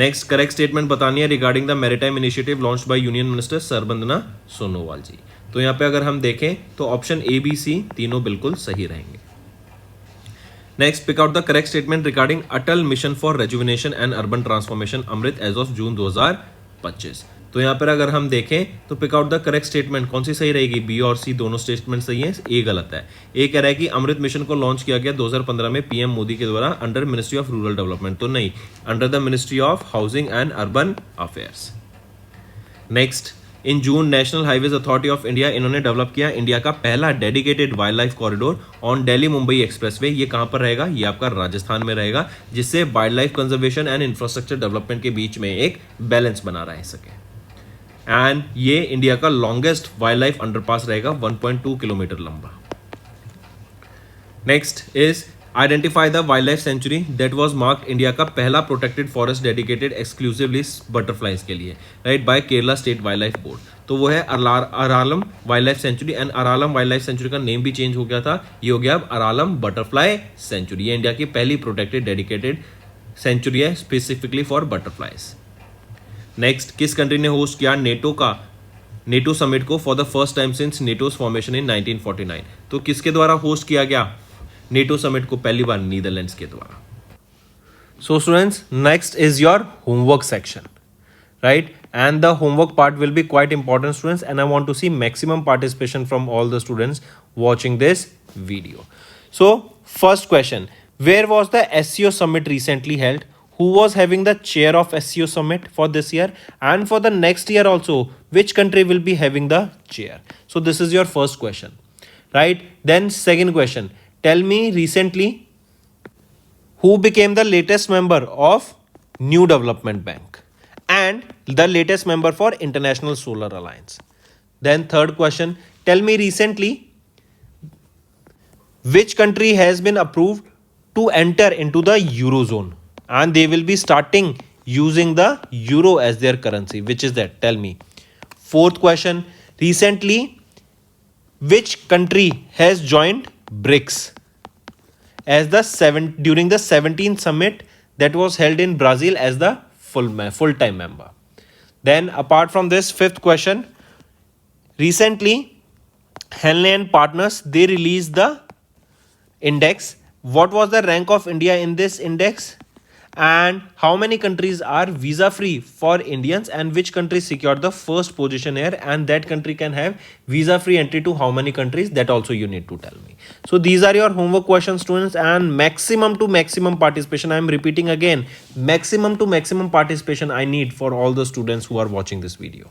नेक्स्ट करेक्ट स्टेटमेंट बतानी है regarding the maritime initiative launched by union minister Sarbananda Sonowal ji. तो यहाँ पे अगर हम देखें तो ऑप्शन ए बी सी तीनों बिल्कुल सही रहेंगे। Next pick out the correct statement regarding Atal mission for rejuvenation and urban transformation Amrut as of June 2025। तो यहाँ पर अगर हम देखें तो pick out the correct statement कौन सी सही रहेगी, बी और सी दोनों स्टेटमेंट सही है, ए गलत है। ए कह रहा है कि अमृत मिशन को लॉन्च किया गया 2015 में पीएम मोदी के द्वारा under ministry of rural development, तो नहीं, under the ministry of housing and urban affairs. Next, in June national highways authority of India इन्होंने डेवलप किया इंडिया का पहला dedicated wild life corridor on Delhi Mumbai expressway. ये कहां पर रहेगा, ये आपका राजस्थान में रहेगा, जिससे wild life conservation and infrastructure development के बीच में एक बैलेंस बना रह सके। एंड ये इंडिया का लॉन्गेस्ट वाइल्ड लाइफ अंडरपास रहेगा, 1.2 किलोमीटर लंबा। Next is identify the wildlife sanctuary that was marked, India का पहला protected forest dedicated exclusively butterflies के लिए, right, by Kerala state wildlife board. तो वो है Aralam wildlife sanctuary. And Aralam wildlife sanctuary का नेम भी चेंज हो गया था, ये हो गया अब अरालम बटरफ्लाई सेंचुरी। ये इंडिया की पहली प्रोटेक्टेड डेडिकेटेड सेंचुरी है स्पेसिफिकली फॉर बटरफ्लाइज। नेक्स्ट, किस कंट्री ने होस्ट किया नेटो समिट को for the first time since NATO's formation इन 1949। तो किसके द्वारा होस्ट किया गया नेटो समिट को, पहली बार नीदरलैंड्स के द्वारा। So students, next is your homework section, right, and the homework part will be quite important students, and I want to see maximum participation from all the students watching this video. So first question, where was the SCO summit recently held? Who was having the chair of SCO summit for this year, and for the next year also which country will be having the chair? So this is your first question, right? Then second question, tell me recently who became the latest member of New Development Bank and the latest member for International Solar Alliance. Then third question, tell me recently which country has been approved to enter into the Eurozone and they will be starting using the Euro as their currency. Which is that? Tell me. Fourth question, recently which country has joined BRICS as during the 17th summit that was held in Brazil as the full-time member. Then apart from this, fifth question, recently Henley and Partners, they released the index. What was the rank of India in this index, and how many countries are visa free for Indians, and which country secured the first position here, and that country can have visa free entry to how many countries, that also you need to tell me. So these are your homework questions students, and maximum to maximum participation, I am repeating again, maximum to maximum participation I need for all the students who are watching this video.